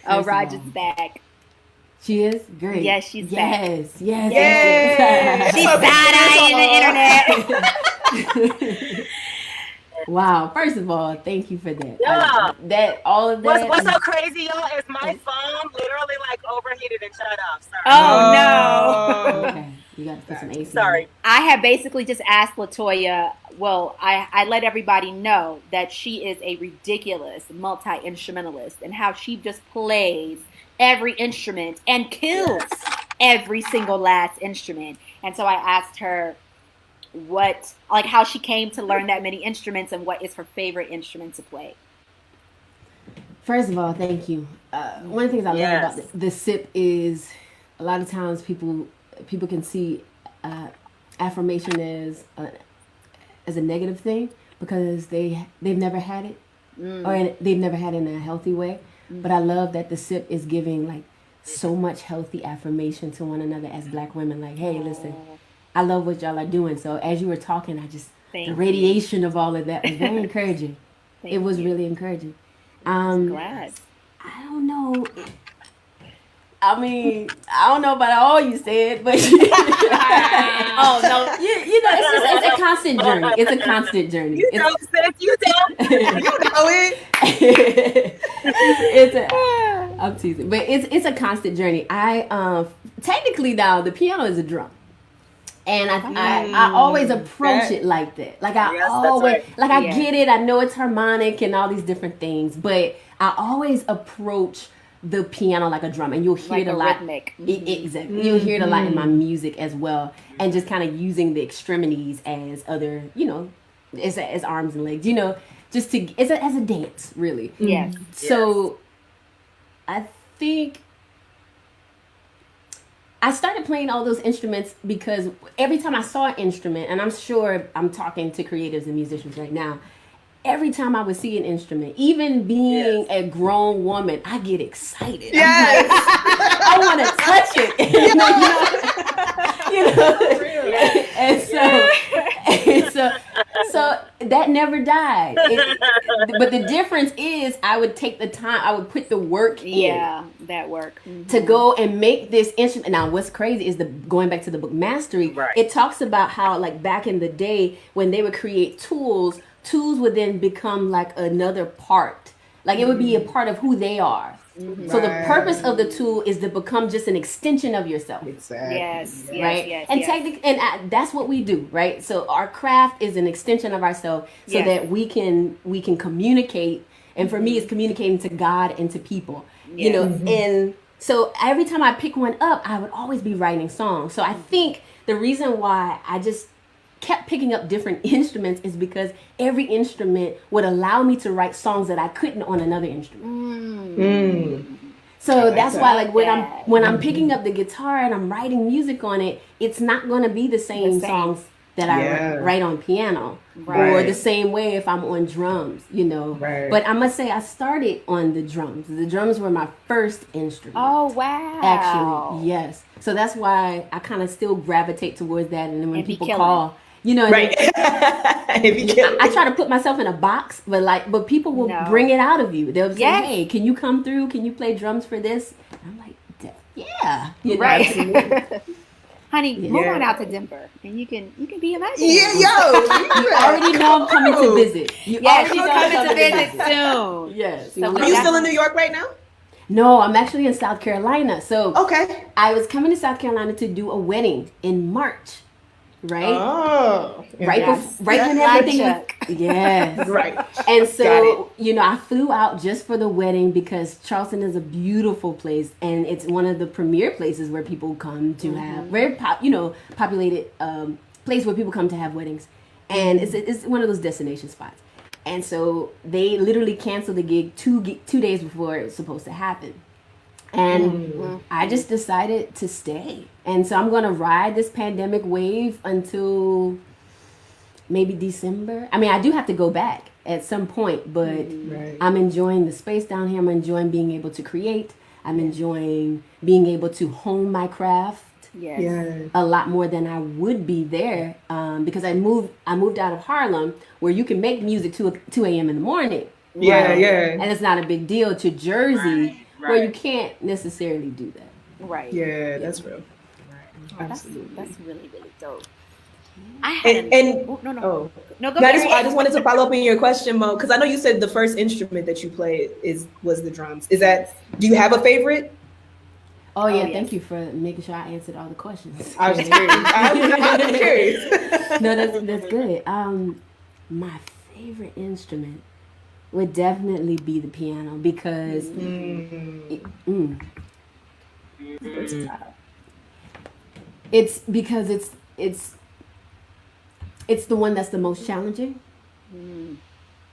Oh, Roger's back. She is great. Yes, she's back. Yes. She's side-eyeing the internet. Wow. First of all, thank you for that. Yeah. All of that. What's so crazy, y'all, is my phone literally like overheated and shut off. Sorry. Oh, no. Okay. You got to put some AC. Sorry. I have basically just asked LaToya, well, I let everybody know that she is a ridiculous multi-instrumentalist and how she just plays every instrument and kills every single last instrument. And so I asked her how she came to learn that many instruments and what is her favorite instrument to play. First of all, thank you. One of the things I love about the SIP is a lot of times people can see affirmation as a negative thing because they've never had it or they've never had it in a healthy way. But I love that the SIP is giving like so much healthy affirmation to one another as Black women. Like, hey, listen, I love what y'all are doing. So as you were talking, the radiation of all of that was very encouraging. It was really encouraging. Glad. I don't know. I mean, I don't know about all you said, but Oh no, you know, it's a constant journey. It's a constant journey. You know, sis, you know. You know it. I'm teasing, but it's a constant journey. I technically now the piano is a drum, and I always approach it like that. Like I get it. I know it's harmonic and all these different things, but I always approach the piano like a drum, and you'll hear it a lot. Rhythmic. Exactly. You'll hear it a lot in my music as well, and just kind of using the extremities as other, as arms and legs, just as a dance, really. Yes. So, I think I started playing all those instruments because every time I saw an instrument, and I'm sure I'm talking to creatives and musicians right now, every time I would see an instrument, even being a grown woman, I get excited. Yes. I want to touch it. And so that never died. But the difference is I would take the time, I would put the work in. Yeah, that work. To go and make this instrument. Now, what's crazy is going back to the book Mastery, it talks about how, like, back in the day when they would create tools would then become like another part. Like it would be a part of who they are. So the purpose of the tool is to become just an extension of yourself. Exactly. Yes. Right? Yes, and yes. That's what we do, right? So our craft is an extension of ourselves so that we can communicate. And for me, it's communicating to God and to people, and so every time I pick one up, I would always be writing songs. So I think the reason why I just kept picking up different instruments is because every instrument would allow me to write songs that I couldn't on another instrument. So that's why, like, when I'm picking up the guitar and I'm writing music on it, it's not going to be the same songs that I write on piano, or the same way if I'm on drums, But I must say I started on the drums. The drums were my first instrument. Oh, wow. Actually, yes. So that's why I kind of still gravitate towards that. And then when people call, I try to put myself in a box, but people will bring it out of you. They'll say, "Hey, can you come through? Can you play drums for this?" And I'm like, "Yeah, right." Honey, move on out to Denver, and you can be in my band. Yeah, you already know I'm coming to visit. You're coming to visit soon. Yes. So are you still in New York right now? No, I'm actually in South Carolina. So okay, I was coming to South Carolina to do a wedding in March. right? Oh, Right Yes. right when Fly everything was, check. yes. right. And Got so, I flew out just for the wedding because Charleston is a beautiful place, and it's one of the premier places where people come to have very populated place where people come to have weddings, and it's one of those destination spots. And so they literally canceled the gig 2 days before it was supposed to happen. And I just decided to stay. And so I'm going to ride this pandemic wave until maybe December. I mean, I do have to go back at some point, but Right. I'm enjoying the space down here. I'm enjoying being able to create. I'm enjoying being able to hone my craft Yes. Yeah. a lot more than I would be there, because I moved out of Harlem, where you can make music 2 a.m. in the morning. Yeah, Right. yeah. And it's not a big deal, to Jersey, Right, where you right. can't necessarily do that. Right. Yeah, that's real. Oh, Absolutely. That's really, really dope. I had And oh, no. oh, No, go no, ahead. I just wanted to follow up on your question, Mo, because I know you said the first instrument that you played was the drums. Do you have a favorite? Oh yeah, yes. thank you for making sure I answered all the questions. I was curious. I was curious. No, that's good. My favorite instrument would definitely be the piano, because it's the one that's the most challenging,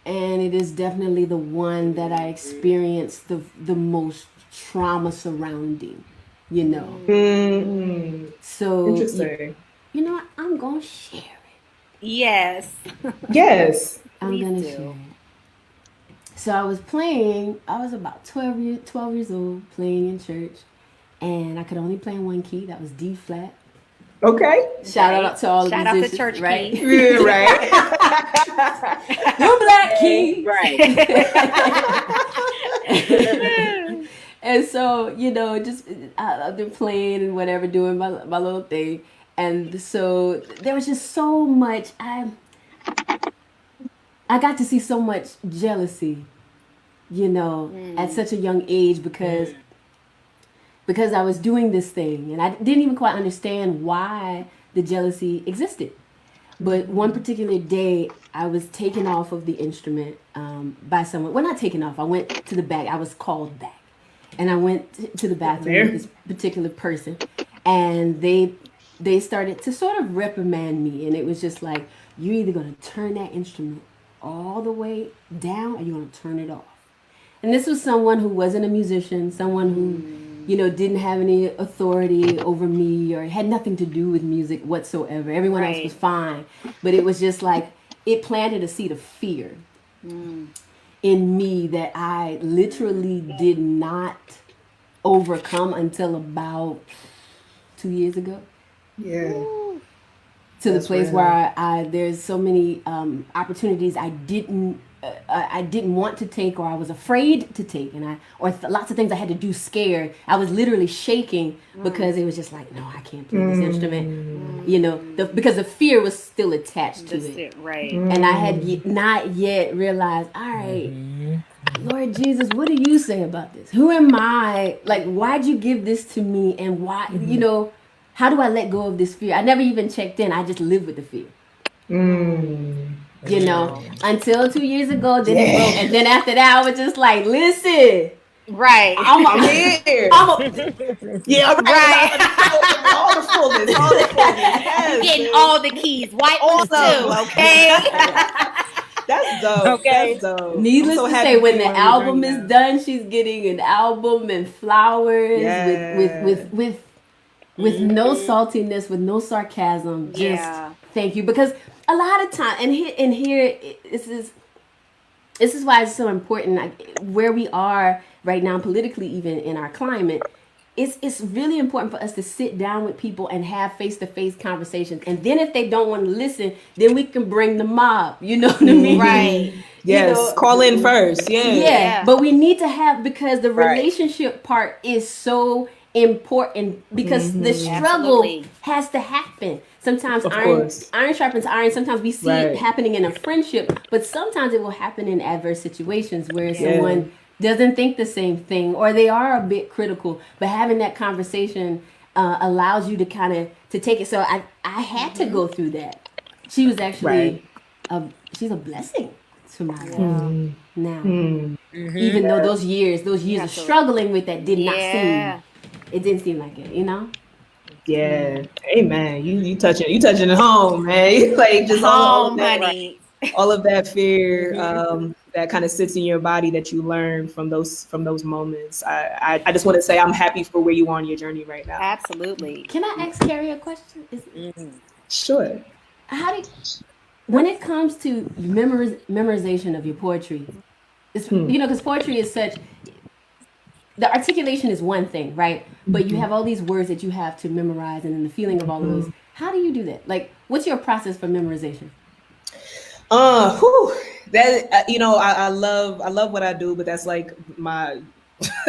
and it is definitely the one that I experienced the most trauma surrounding. So Interesting. you know what? I'm gonna share it. Yes. Yes. I'm Please gonna do. share it. So I was about 12 years old, playing in church, and I could only play in one key. That was D flat. Okay. Shout out to all the Shout out to musicians, church right? key. Yeah, right. Your black key. Right. And so, just I've been playing and whatever, doing my little thing. And so there was just so much. I got to see so much jealousy, at such a young age, because I was doing this thing, and I didn't even quite understand why the jealousy existed. But one particular day, I was taken off of the instrument by someone. Well, not taken off. I went to the back. I was called back. And I went to the bathroom with this particular person. And they started to sort of reprimand me. And it was just like, you're either going to turn that instrument all the way down, or you're going to turn it off. And this was someone who wasn't a musician, someone who didn't have any authority over me or had nothing to do with music whatsoever. Everyone else was fine. But it was just like, it planted a seed of fear in me that I literally did not overcome until about 2 years ago. Yeah. To the place where there's so many opportunities I didn't want to take, or I was afraid to take, and lots of things I had to do scared. I was literally shaking because it was just like, no, I can't play this instrument, because the fear was still attached to it. Right. And I had not yet realized, all right, Lord Jesus, what do you say about this? Who am I? Like, why'd you give this to me? And why, how do I let go of this fear? I never even checked in. I just lived with the fear. Until 2 years ago, then it broke. And then after that, I was just like, listen. Right. I'm here. Yeah, right. All the fullness. Yes, getting all the keys. White ones too, okay? That's dope. Okay. That's dope. Needless so to happy say, for when you the on your album journey is now. done, she's getting an album and flowers with no saltiness, with no sarcasm. Just thank you, because a lot of time, and here this is why it's so important. Where we are right now, politically, even in our climate, it's really important for us to sit down with people and have face-to-face conversations. And then if they don't want to listen, then we can bring the mob. You know what I mean? Right. Yes. Call in first. Yeah. But we need to have, because the relationship part is so important, because the struggle has to happen. Sometimes iron sharpens iron. Sometimes we see it happening in a friendship, but sometimes it will happen in adverse situations where someone doesn't think the same thing, or they are a bit critical. But having that conversation allows you to kind of to take it. So I had to go through that. She was actually she's a blessing to my life now. Even though those years of struggling with that did not seem, it didn't seem like it, you know. Yeah. Amen. You touching it home, man. Like just all of Home, that, honey. all of that fear that kind of sits in your body that you learn from those moments. I just want to say I'm happy for where you are on your journey right now. Absolutely. Can I ask Carrie a question? Sure. How do when it comes to memorization of your poetry, it's, you know, because poetry is such, the articulation is one thing, right? But you have all these words that you have to memorize, and then the feeling of all of those. How do you do that? Like, what's your process for memorization? That I love what I do, but that's like my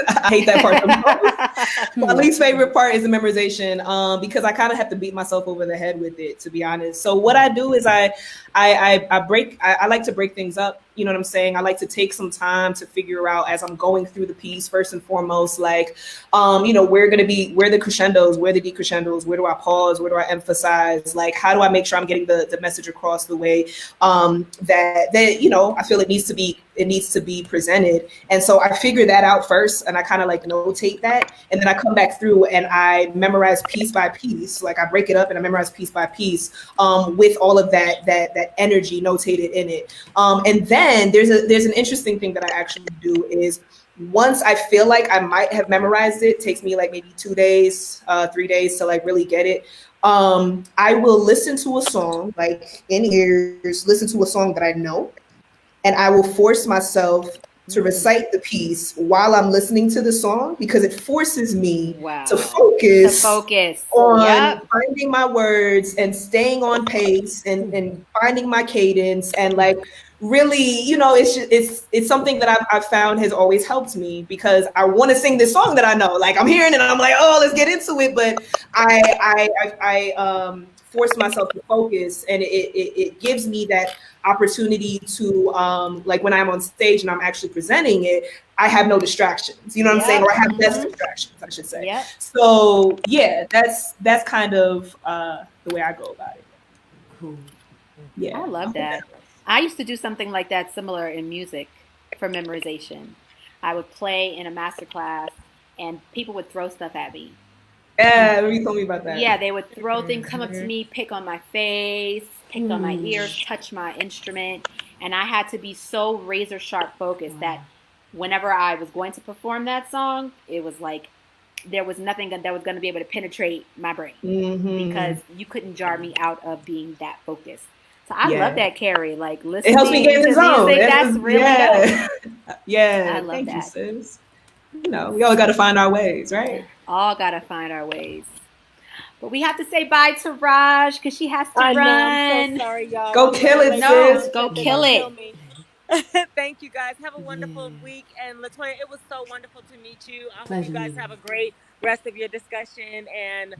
I hate that part the most. My least favorite part is the memorization, because I kind of have to beat myself over the head with it, to be honest. So what I do is I like to break things up. You know what I'm saying? I like to take some time to figure out as I'm going through the piece, first and foremost, like, where the crescendos, where the decrescendos, where do I pause, where do I emphasize, like, how do I make sure I'm getting the message across the way that I feel it needs to be presented. And so I figure that out first, and I kind of like notate that, and then I come back through and I memorize piece by piece. Like I break it up and I memorize piece by piece, with all of that energy notated in it. And then there's an interesting thing that I actually do is, once I feel like I might have memorized it, takes me like maybe 2 days, 3 days to like really get it. I will listen to a song, like in ears, listen to a song that I know, and I will force myself to recite the piece while I'm listening to the song, because it forces me to focus on finding my words and staying on pace and finding my cadence, and like really, it's something that I've found has always helped me, because I want to sing this song that I know, like I'm hearing it and I'm like, oh, let's get into it, but I force myself to focus, and it gives me that opportunity to like when I'm on stage and I'm actually presenting it, I have no distractions, you know what I'm saying, or I have less distractions, I should say. So yeah, that's kind of the way I go about it. Yeah, I love that. I used to do something like that similar in music for memorization. I would play in a master class and people would throw stuff at me. Yeah, you told me about that. Yeah, they would throw things, come up to me, pick on my face, pick on my ears, touch my instrument. And I had to be so razor sharp focused that whenever I was going to perform that song, it was like there was nothing that was going to be able to penetrate my brain, because you couldn't jar me out of being that focused. So I love that, Carrie. Like listening it helps me get in the zone. Music, that's really dope. Yeah, I love thank that. you, sis. We all got to find our ways, right? All got to find our ways. But we have to say bye to Raj because she has to run. I'm so sorry, y'all. Go kill it, sis. Go kill it. Thank you, guys. Have a wonderful week. And LaToya, it was so wonderful to meet you. I hope you guys have a great rest of your discussion. And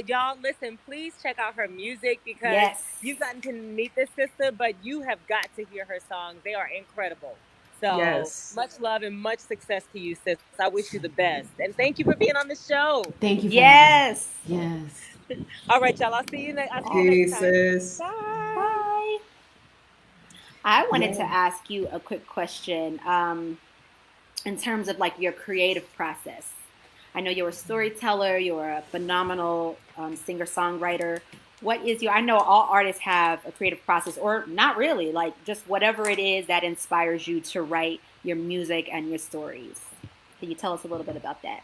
y'all, listen, please check out her music, because you've gotten to meet this sister, but you have got to hear her songs. They are incredible. So much love and much success to you, sis. I wish you the best. And thank you for being on the show. Thank you. Yes. All right, y'all. I'll see you next time. Sis. Bye. I wanted to ask you a quick question in terms of like your creative process. I know you're a storyteller, you're a phenomenal singer-songwriter. I know all artists have a creative process, or not really, like just whatever it is that inspires you to write your music and your stories. Can you tell us a little bit about that?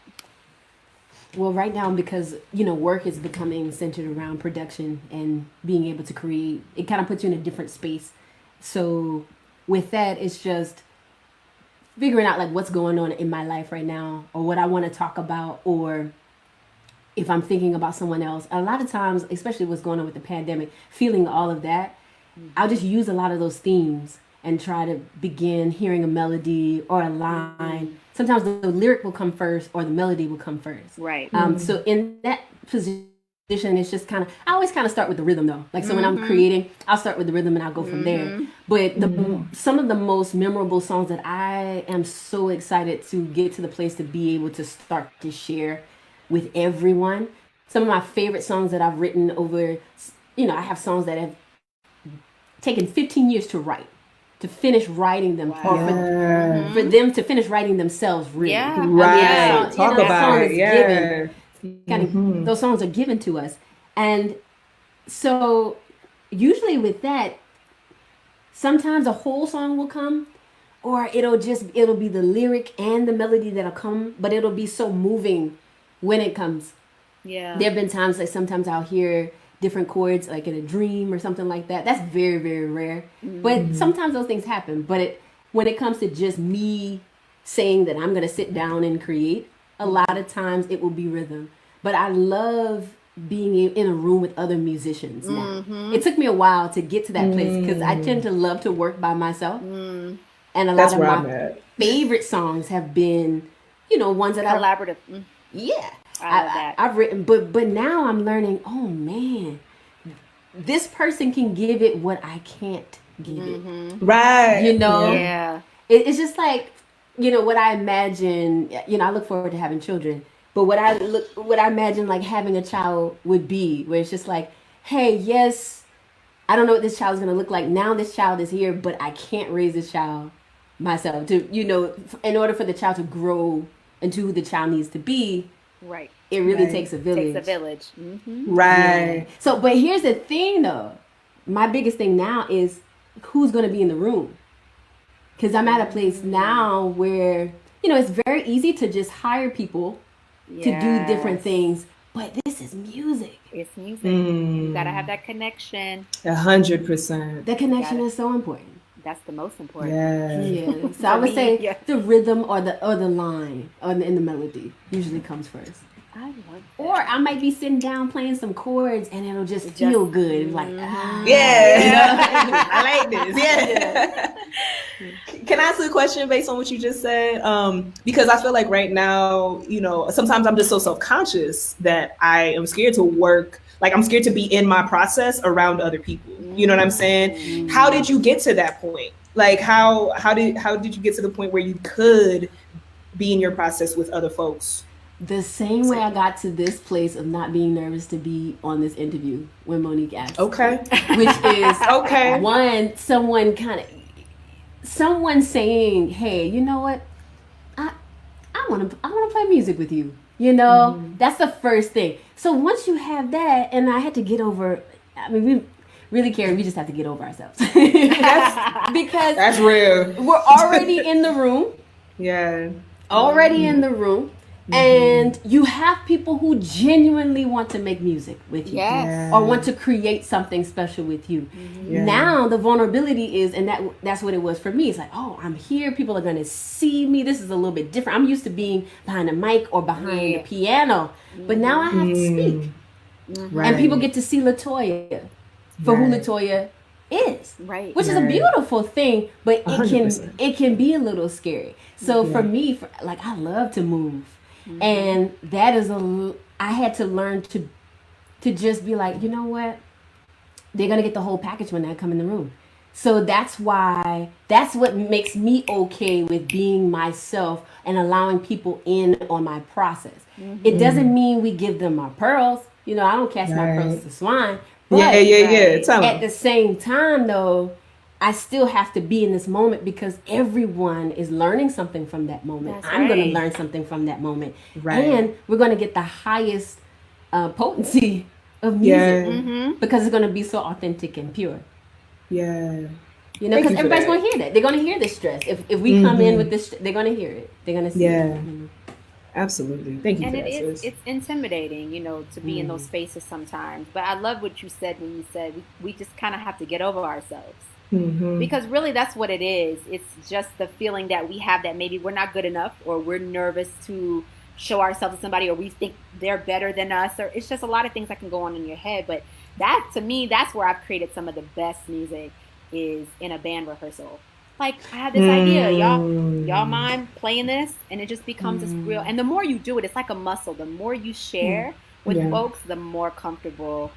Well, right now, because, work is becoming centered around production and being able to create, it kind of puts you in a different space. So with that, it's just figuring out like what's going on in my life right now, or what I want to talk about, or if I'm thinking about someone else. A lot of times, especially what's going on with the pandemic, feeling all of that, I'll just use a lot of those themes and try to begin hearing a melody or a line. Sometimes the lyric will come first or the melody will come first. Right. So in that position, it's just kind of, I always kind of start with the rhythm though. Like, so when I'm creating, I'll start with the rhythm and I'll go from there. But some of the most memorable songs that I am so excited to get to the place to be able to start to share with everyone. some of my favorite songs that I've written over, I have songs that have taken 15 years to write, to finish writing them, or for them to finish writing themselves, really. Yeah. Right. Talk about it. Yeah. Those songs are given to us. And so usually with that, sometimes a whole song will come, or it'll be the lyric and the melody that'll come, but it'll be so moving when it comes. Yeah. There have been times, like sometimes I'll hear different chords, like in a dream or something like that. That's very, very rare. But sometimes those things happen. But when it comes to just me saying that I'm going to sit down and create, a lot of times it will be rhythm. But I love being in a room with other musicians now. It took me a while to get to that place because I tend to love to work by myself. And a lot of my favorite songs have been, ones that collaborative. Yeah. I love that. I've written, but now I'm learning, oh man, this person can give it what I can't give it. Right. Yeah. It's just like, what I imagine, I look forward to having children, but what I imagine like having a child would be, where it's just like, hey, yes, I don't know what this child is going to look like. Now this child is here, but I can't raise this child myself to, in order for the child to grow into who the child needs to be. Right. It really takes a village. Takes a village. Right. Yeah. So, but here's the thing though. My biggest thing now is who's going to be in the room. Because I'm at a place now where, it's very easy to just hire people to do different things. But this is music. It's music. You got to have that connection. 100%. The connection is so important. That's the most important. Yeah. So I would say the rhythm or the line in the melody usually comes first. I love that. Or I might be sitting down playing some chords and it'll just feel good. Like, I like this. Yeah. Can I ask you a question based on what you just said? Because I feel like right now, sometimes I'm just so self-conscious that I am scared to work. Like I'm scared to be in my process around other people. You know what I'm saying? How did you get to that point? Like how did you get to the point where you could be in your process with other folks? The same way I got to this place of not being nervous to be on this interview when Monique asked. Okay. Which is someone saying, hey, you know what? I want to play music with you. That's the first thing. So once you have that, and I had to get over, we really care. We just have to get over ourselves. Because that's real. We're already in the room. Yeah. Already in the room. And you have people who genuinely want to make music with you. Yes. Or want to create something special with you. Now the vulnerability is, and that's what it was for me. It's like, oh, I'm here. People are going to see me. This is a little bit different. I'm used to being behind a mic or behind the piano. But now I have to speak. Right. And people get to see LaToya for who LaToya is. Right. Which is a beautiful thing, but it can be a little scary. So for me, I love to move. And that is I had to learn to just be like, you know what? They're going to get the whole package when I come in the room. So that's what makes me okay with being myself and allowing people in on my process. It doesn't mean we give them our pearls. I don't cast my pearls to swine. But at the same time, though, I still have to be in this moment because everyone is learning something from that moment. I'm going to learn something from that moment. Right. And we're going to get the highest potency of music because it's going to be so authentic and pure. Yeah. Because everybody's going to hear that. They're going to hear the stress. If we come in with this, they're going to hear it. They're going to see it. Absolutely. Thank you. And it's intimidating, to be in those spaces sometimes. But I love what you said when you said we just kind of have to get over ourselves. Because really that's what it is. It's just the feeling that we have that maybe we're not good enough or we're nervous to show ourselves to somebody or we think they're better than us. Or it's just a lot of things that can go on in your head. But that, to me, that's where I've created some of the best music is in a band rehearsal. Like, I had this idea. Y'all mind playing this? And it just becomes this real. And the more you do it, it's like a muscle. The more you share with folks, the more comfortable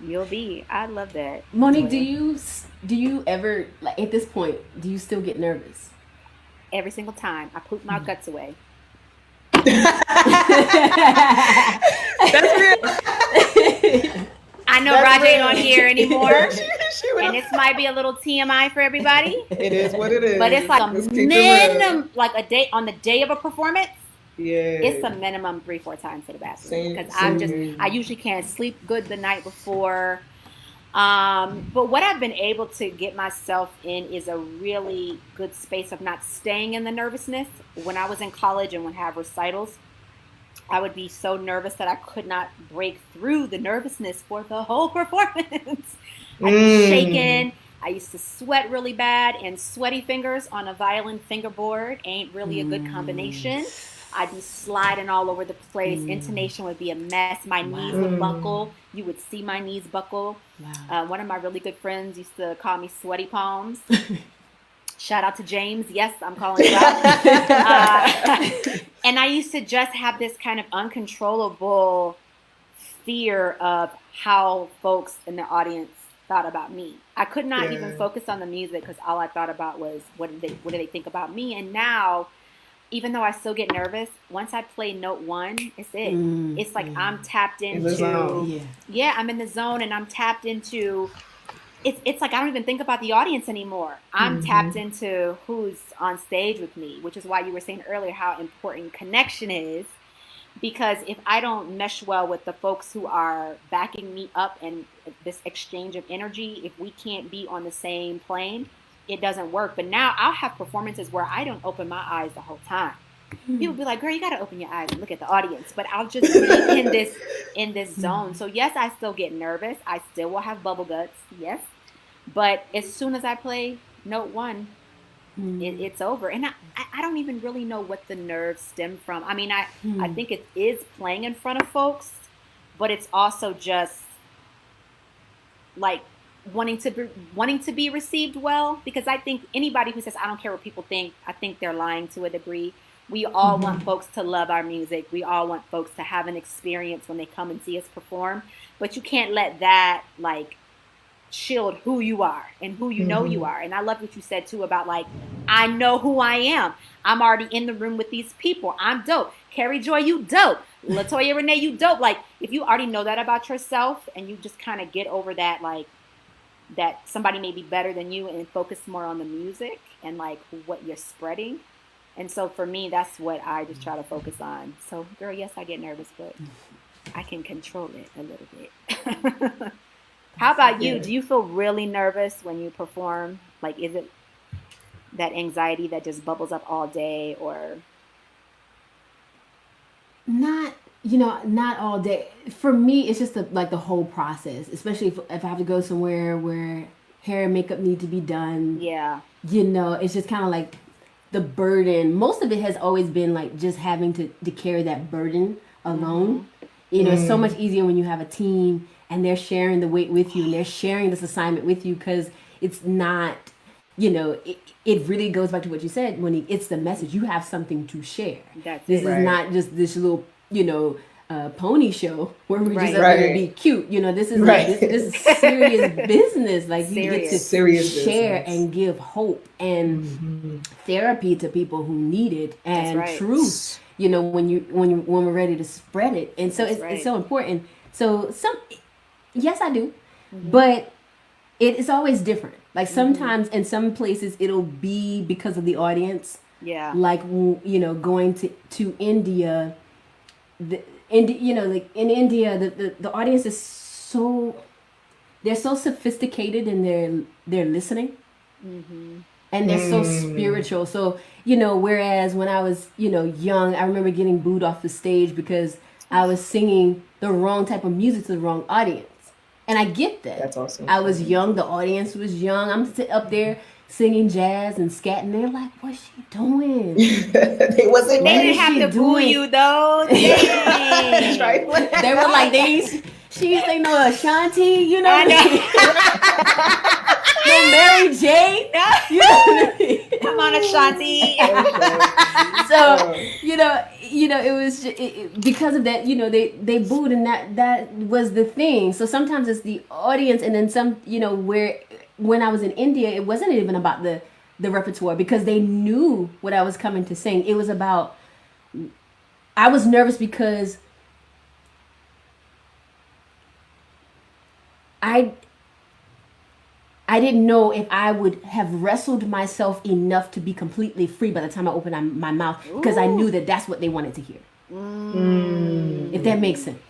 you'll be. I love that. Monique, do you ever, like, at this point, do you still get nervous? Every single time. I poop my guts away. That's real. I know That's Raj ain't real. on here anymore, She went and this might be a little TMI for everybody, It is what it is. but it's like a Let's keep it real. minimum, like a day on the day of a performance. Yeah. It's a minimum 3-4 times to the bathroom Same- because same. I usually can't sleep good the night before. But what I've been able to get myself in is a really good space of not staying in the nervousness. When I was in college and would have recitals, I would be so nervous that I could not break through the nervousness for the whole performance. I'd be shaking. I used to sweat really bad, and sweaty fingers on a violin fingerboard ain't really a good combination. I'd be sliding all over the place. Intonation would be a mess. My knees would buckle. You would see my knees buckle. Wow. One of my really good friends used to call me Sweaty Palms. Shout out to James. Yes, I'm calling you out. And I used to just have this kind of uncontrollable fear of how folks in the audience thought about me. I could not even focus on the music because all I thought about was what do they think about me? And now, even though I still get nervous, once I play note one, it's it. It's like I'm tapped into. Yeah, I'm in the zone, and I'm tapped into. It's like I don't even think about the audience anymore. I'm tapped into who's on stage with me, which is why you were saying earlier how important connection is. Because if I don't mesh well with the folks who are backing me up and this exchange of energy, if we can't be on the same plane, it doesn't work. But now I'll have performances where I don't open my eyes the whole time. People be like, girl, you got to open your eyes and look at the audience. But I'll just be in this zone. So yes, I still get nervous. I still will have bubble guts. Yes. But as soon as I play note one, it's over. And I don't even really know what the nerves stem from. I mean, I think it is playing in front of folks, but it's also just like wanting to be received well, because I think anybody who says I don't care what people think, I think they're lying to a degree. We all want folks to love our music. We all want folks to have an experience when they come and see us perform, but you can't let that like shield who you are and who you know you are. And I love what you said too about like, I know who I am. I'm already in the room with these people. I'm dope. Carrie Joy, you dope. LaToya Renea, you dope. Like if you already know that about yourself and you just kind of get over that, like that somebody may be better than you and focus more on the music and like what you're spreading. And so for me, that's what I just try to focus on. So girl, yes, I get nervous, but I can control it a little bit. How about you? Do you feel really nervous when you perform? Like, is it that anxiety that just bubbles up all day, or? Not all day. For me, it's just like the whole process, especially if I have to go somewhere where hair and makeup need to be done. Yeah. It's just kind of like the burden. Most of it has always been like just having to carry that burden alone. It's so much easier when you have a team and they're sharing the weight with you and they're sharing this assignment with you, because it's not, it really goes back to what you said, when it's the message. You have something to share. This is not just this little, pony show where we're just up there to be cute. This is this is serious business. Like you get to share and give hope and therapy to people who need it, and truth. When we're ready to spread it, and so it's so important. So yes, I do, but it's always different. Like sometimes in some places it'll be because of the audience. Yeah. Like going to India, like in India, the audience is they're so sophisticated in their listening. And they're so spiritual. So, whereas when I was, young, I remember getting booed off the stage because I was singing the wrong type of music to the wrong audience. And I get that. That's awesome. I was young. The audience was young. I'm up there singing jazz and scat, and they're like, "What's she doing?" They didn't have to boo you though. That's right. They were like, she ain't no Ashanti, no Mary J. I'm on Ashanti. So it was because of that. They booed, and that was the thing. So sometimes it's the audience, and then some. Where when I was in India, it wasn't even about the repertoire, because they knew what I was coming to sing. It was about I was nervous because I didn't know if I would have wrestled myself enough to be completely free by the time I opened my mouth, because I knew that that's what they wanted to hear. If that makes sense.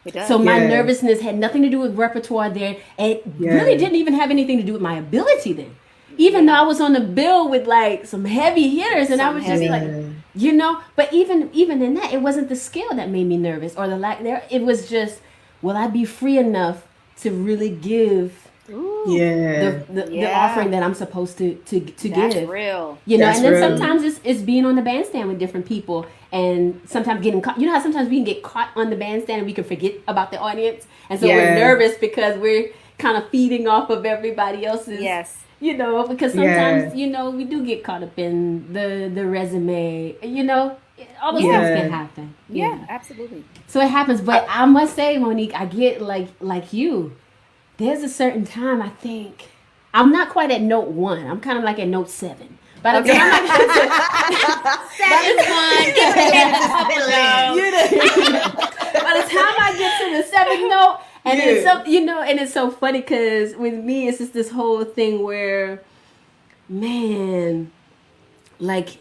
It does. So my nervousness had nothing to do with repertoire there, and it really didn't even have anything to do with my ability then. Even though I was on the bill with like some heavy hitters, and I was just like, you know, but even in that, it wasn't the skill that made me nervous or the lack there. It was just, will I be free enough to really give the offering that I'm supposed to That's give? real. You know, That's and then real. sometimes it's being on the bandstand with different people, and sometimes getting caught. You know how sometimes we can get caught on the bandstand and we can forget about the audience, and so we're nervous because we're kind of feeding off of everybody else's. Yes. You know, because sometimes you know we do get caught up in the resume. You know, all those things can happen. Yeah, absolutely. So it happens, but I must say, Monique, I get like you. There's a certain time I think I'm not quite at note 1. I'm kind of like at note 7. By the time I by the time I get to the 7th note, and it's so, you know, and it's so funny because with me it's just this whole thing where, man, like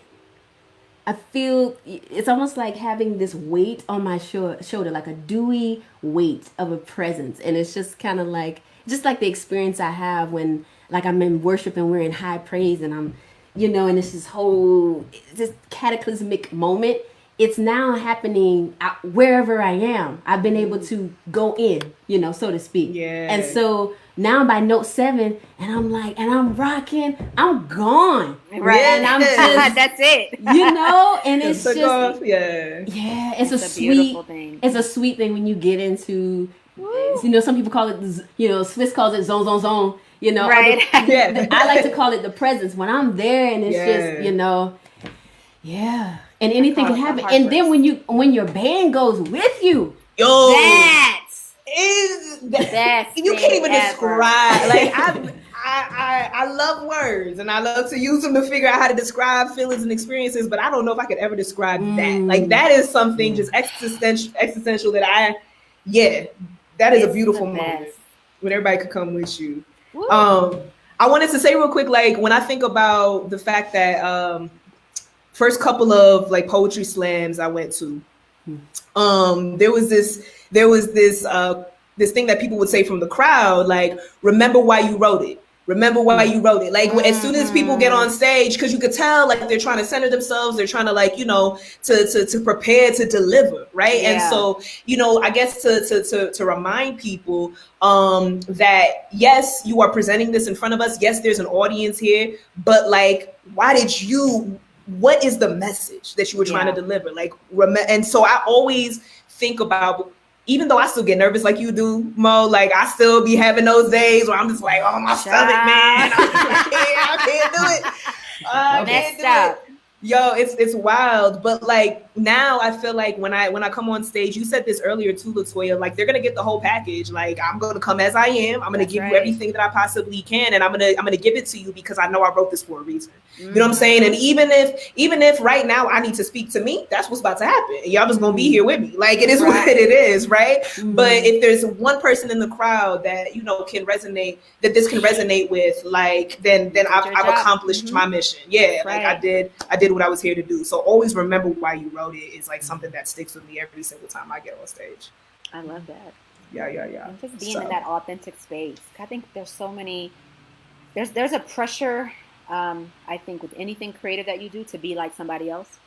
I feel it's almost like having this weight on my shoulder, like a dewy weight of a presence. And it's just kind of like, just like the experience I have when like I'm in worship and we're in high praise and I'm, you know, and it's this cataclysmic moment. It's now happening wherever I am. I've been able to go in, you know, so to speak. Yeah. And so now by note 7, and I'm like, and I'm rocking, I'm gone. Right. And I'm just, that's it. you know, and it's just, it's a beautiful sweet thing. It's a sweet thing when you get into, you know, some people call it, you know, Swiss calls it zone, you know. Right. I like to call it the presence when I'm there, and it's just, you know, and anything can happen. And then when your band goes with you, That's you can't even describe. Like I love words and I love to use them to figure out how to describe feelings and experiences, but I don't know if I could ever describe that. Like that is something just existential that that is a beautiful moment when everybody could come with you. I wanted to say real quick, like when I think about the fact that first couple of like poetry slams I went to, there was this thing that people would say from the crowd, like, remember why you wrote it. Remember why you wrote it. Like as soon as people get on stage, because you could tell like they're trying to center themselves, they're trying to like, you know, to prepare to deliver, right? And so, you know, I guess to remind people that yes, you are presenting this in front of us. Yes, there's an audience here, but like, what is the message that you were trying to deliver? Like, and so I always think about, even though I still get nervous like you do, Mo, like I still be having those days where I'm just like, oh, my stomach, man. I can't do it. I can't do it. Yo, it's wild. But like now I feel like when I come on stage, you said this earlier too, LaToya, like they're gonna get the whole package. Like I'm gonna come as I am. I'm gonna give you everything that I possibly can, and I'm gonna give it to you because I know I wrote this for a reason. You know what I'm saying? And even if right now I need to speak to me, that's what's about to happen. And y'all just gonna be here with me. Like it is what it is, right? But if there's one person in the crowd that, you know, that this can resonate with, like then I've accomplished my mission. Yeah, like I did what I was here to do. So always remember why you wrote it is like something that sticks with me every single time I get on stage. I love that. Yeah. And just being in that authentic space. I think there's so many. There's a pressure. I think with anything creative that you do to be like somebody else.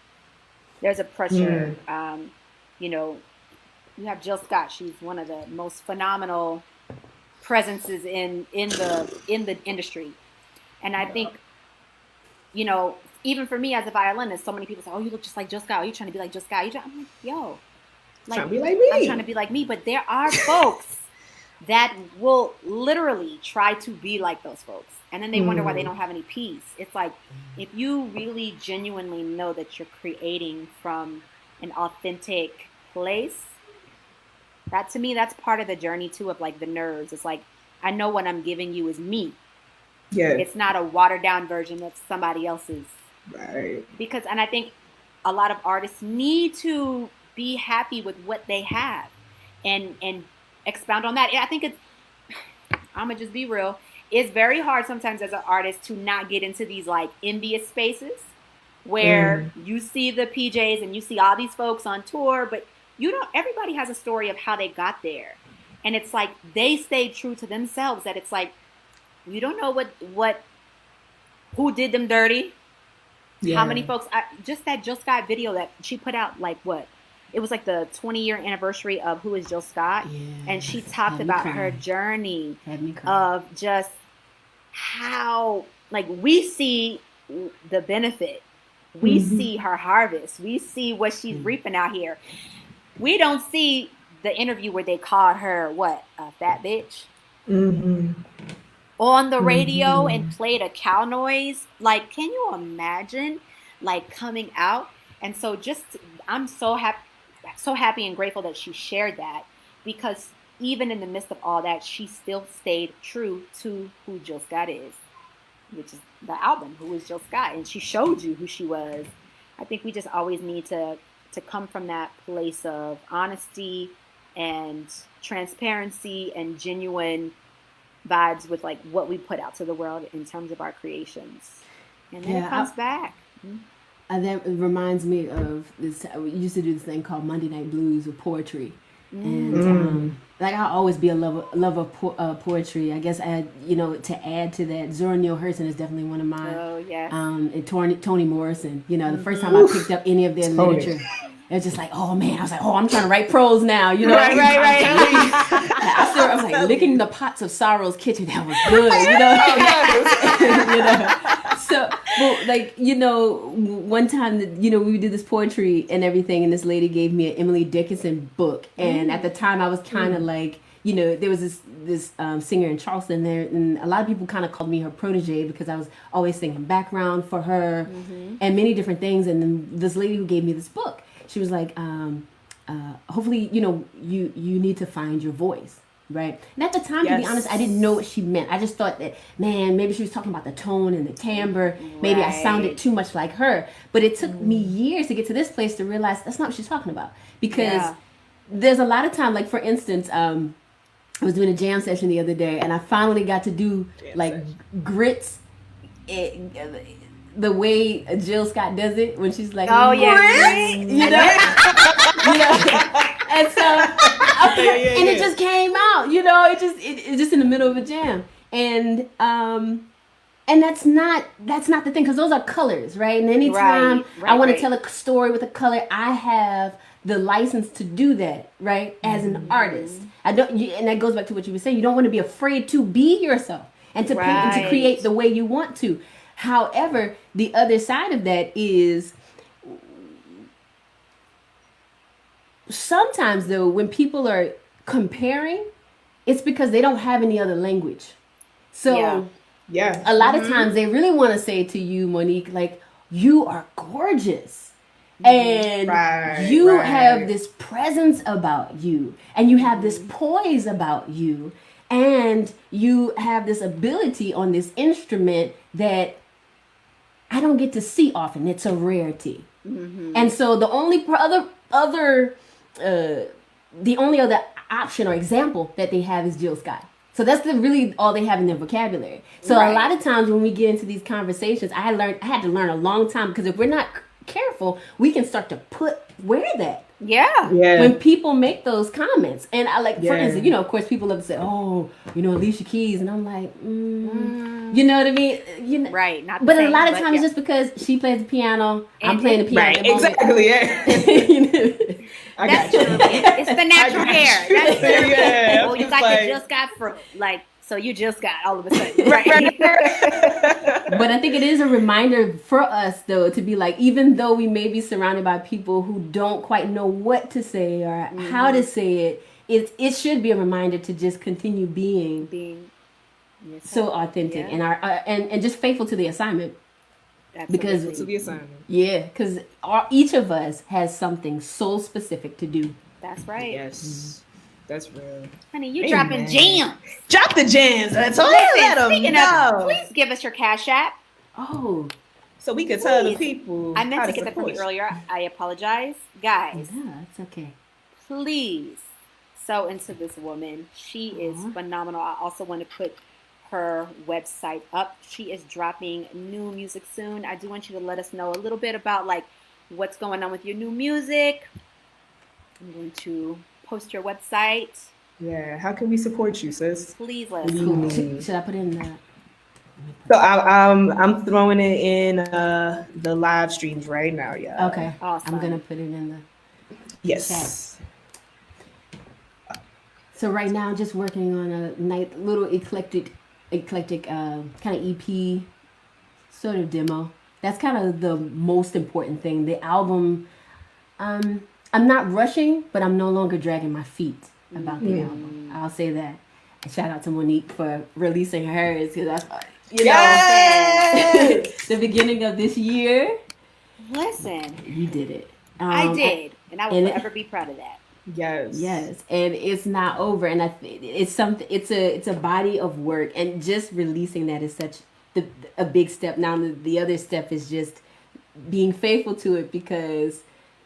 There's a pressure. You know, you have Jill Scott. She's one of the most phenomenal presences in the industry, and I think, you know, even for me as a violinist, so many people say, "Oh, you look just like Jill Scott. Are you trying to be like Jill Scott?" I'm like, "Yo, like, trying to be like me. I'm trying to be like me." But there are folks that will literally try to be like those folks, and then they wonder why they don't have any peace. It's like, if you really genuinely know that you're creating from an authentic place, that to me, that's part of the journey too of like the nerves. It's like, I know what I'm giving you is me. Yeah. It's not a watered down version of somebody else's. Right. Because, and I think a lot of artists need to be happy with what they have and expound on that. I think I'm gonna just be real. It's very hard sometimes as an artist to not get into these like envious spaces where you see the PJs and you see all these folks on tour, but you don't. Everybody has a story of how they got there, and it's like they stayed true to themselves. That it's like you don't know who did them dirty. Yeah. How many folks? Just that Jill Scott video that she put out, like what? It was like the 20-year anniversary of Who Is Jill Scott, and she talked about her journey of just how like we see the benefit. We see her harvest. We see what she's reaping out here. We don't see the interview where they called her, what, a fat bitch? On the radio and played a cow noise. Like, can you imagine, like, coming out? And so I'm so happy and grateful that she shared that, because even in the midst of all that, she still stayed true to who Jill Scott is, which is the album, Who Is Jill Scott? And she showed you who she was. I think we just always need to come from that place of honesty and transparency and genuine vibes with like what we put out to the world in terms of our creations. And then it comes back. That reminds me of this. We used to do this thing called Monday Night Blues with poetry. And like I'll always be a lover of poetry. I guess to add to that, Zora Neale Hurston is definitely one of mine. Oh yes. And Toni Morrison. The first time I picked up any of their literature, it was just like, oh man, I was like, I'm trying to write prose now. Right. I was like licking the pots of sorrow's kitchen. That was good. So, well, like, one time that, we would do this poetry and everything, and this lady gave me an Emily Dickinson book. And at the time I was kind of like, there was this singer in Charleston there, and a lot of people kind of called me her protege because I was always singing background for her and many different things. And then this lady who gave me this book, she was like, hopefully, you need to find your voice. Right. And at the time, to be honest, I didn't know what she meant. I just thought that, man, maybe she was talking about the tone and the timbre. Maybe I sounded too much like her. But it took me years to get to this place to realize that's not what she's talking about. Because there's a lot of time, like, for instance, I was doing a jam session the other day, and I finally got to do, grits. The way Jill Scott does it when she's like, oh yeah, and so it just came out, it's just in the middle of a jam, and that's not the thing, because those are colors, right? And anytime I want to tell a story with a color, I have the license to do that, right? As an artist, I don't, and that goes back to what you were saying. You don't want to be afraid to be yourself and to create the way you want to. However, the other side of that is sometimes, though, when people are comparing, it's because they don't have any other language. So a lot of times they really want to say to you, Monique, like, you are gorgeous. And you have this presence about you. And you have this poise about you. And you have this ability on this instrument that I don't get to see often. It's a rarity. And so the only other option or example that they have is Jill Scott. So that's really all they have in their vocabulary. So a lot of times when we get into these conversations, I had to learn a long time, because if we're not careful, we can start to wear that. Yeah. When people make those comments. And I for instance, of course, people love to say, oh, Alicia Keys. And I'm like, you know what I mean? Right. Not but same, a lot of times it's just because she plays the piano, I'm playing the piano. Right. Exactly. I got you. It's the natural hair. That's well, you got the Jill Scott fruit. So you just got all of a sudden. Right. But I think it is a reminder for us, though, to be like, even though we may be surrounded by people who don't quite know what to say or how to say it should be a reminder to just continue being so authentic and and just faithful to the assignment. Because to the assignment. Yeah, because each of us has something so specific to do. That's right. Yes. That's real. Honey, you dropping jams. Drop the jams. That's all. Speaking of, please give us your Cash App. Oh, so we could tell the Please. people I meant how to get that from you support earlier. I apologize. Guys, No, it's okay. please sew into this woman. She is phenomenal. I also want to put her website up. She is dropping new music soon. I do want you to let us know a little bit about like what's going on with your new music. I'm going to post your website. Yeah, how can we support you, sis? Please let What us do you know. need? Should I put in the? So I'm throwing it in the live streams right now, yeah. Okay, Awesome. I'm gonna put it in the. Yes. So right now, I'm just working on a nice little eclectic kind of EP sort of demo. That's kind of the most important thing. The album, I'm not rushing, but I'm no longer dragging my feet about the album. I'll say that. And shout out to Monique for releasing hers because that's Yes! the beginning of this year. Listen, You did it. I did, and I will and forever be proud of that. Yes. And it's not over, and it's something. It's a body of work, and just releasing that is such a big step. Now the other step is just being faithful to it because,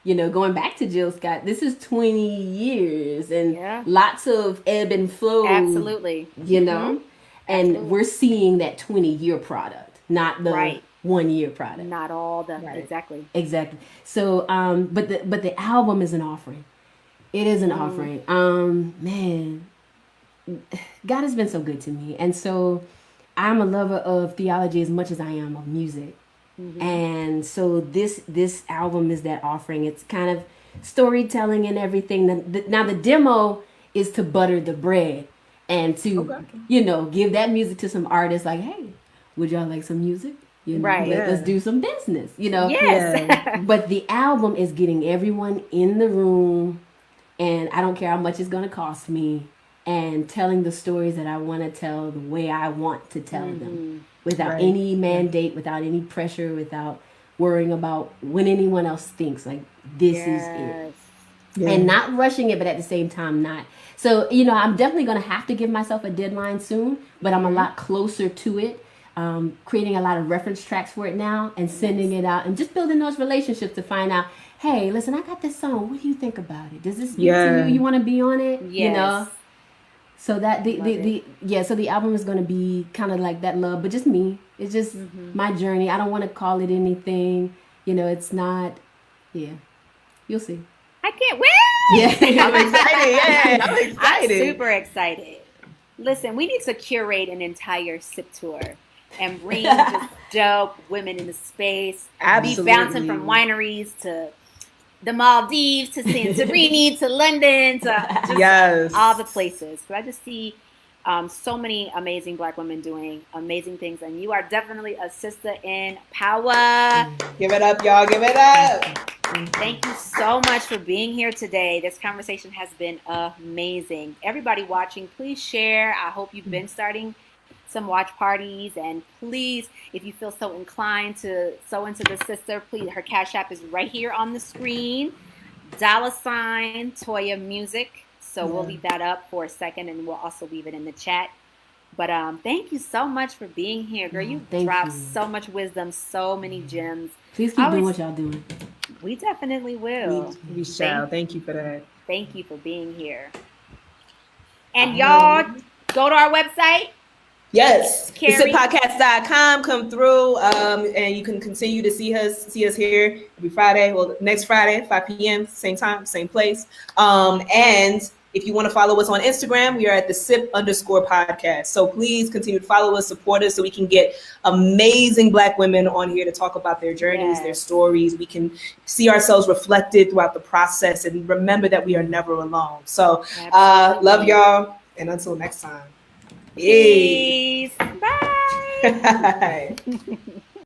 going back to Jill Scott, this is 20 years and lots of ebb and flow. Absolutely. And Absolutely. we're seeing that 20-year product, not the 1 year product. Not all the exactly. So, but the album is an offering. It is an offering. Man, God has been so good to me. And so I'm a lover of theology as much as I am of music. And so this album is that offering. It's kind of storytelling and everything. Now the demo is to butter the bread and to, give that music to some artists like, hey, would y'all like some music? Let's do some business, Yes. But the album is getting everyone in the room, and I don't care how much it's going to cost me, and telling the stories that I want to tell the way I want to tell them without any mandate, without any pressure, without worrying about when anyone else thinks like this is it. And not rushing it, but at the same time not. So, I'm definitely going to have to give myself a deadline soon, but I'm a lot closer to it. Creating a lot of reference tracks for it now and sending it out and just building those relationships to find out, hey, listen, I got this song. What do you think about it? Does this speak to you? You want to be on it? Yes. So that so the album is going to be kind of like that love, but just me. It's just my journey. I don't want to call it anything. It's not. Yeah, you'll see. I can't wait. Yeah, I'm excited. Yeah, I'm excited. I'm super excited. Listen, we need to curate an entire SIP tour and bring just dope women into space. Absolutely. Be bouncing from wineries to the Maldives to Santorini to London to just all the places. So I just see so many amazing Black women doing amazing things, and you are definitely a sister in power. Give it up, y'all. Give it up. Thank you so much for being here today. This conversation has been amazing. Everybody watching, please share. I hope you've been starting some watch parties, and please, if you feel so inclined to sew into the sister, please, her Cash App is right here on the screen. $Toya Music. So we'll leave that up for a second, and we'll also leave it in the chat. But thank you so much for being here, girl. You dropped so much wisdom, so many gems. Please keep doing what y'all doing. We definitely will. We shall. Thank you for that. Thank you for being here. And y'all, go to our website. Yes, thesipodcast.com. Come through, and you can continue to see us here every Friday. Well, next Friday, 5 p.m., same time, same place. And if you want to follow us on Instagram, we are at @the_sip_podcast. So please continue to follow us, support us, so we can get amazing Black women on here to talk about their journeys, their stories. We can see ourselves reflected throughout the process, and remember that we are never alone. So love y'all, and until next time. Peace. Bye. Bye.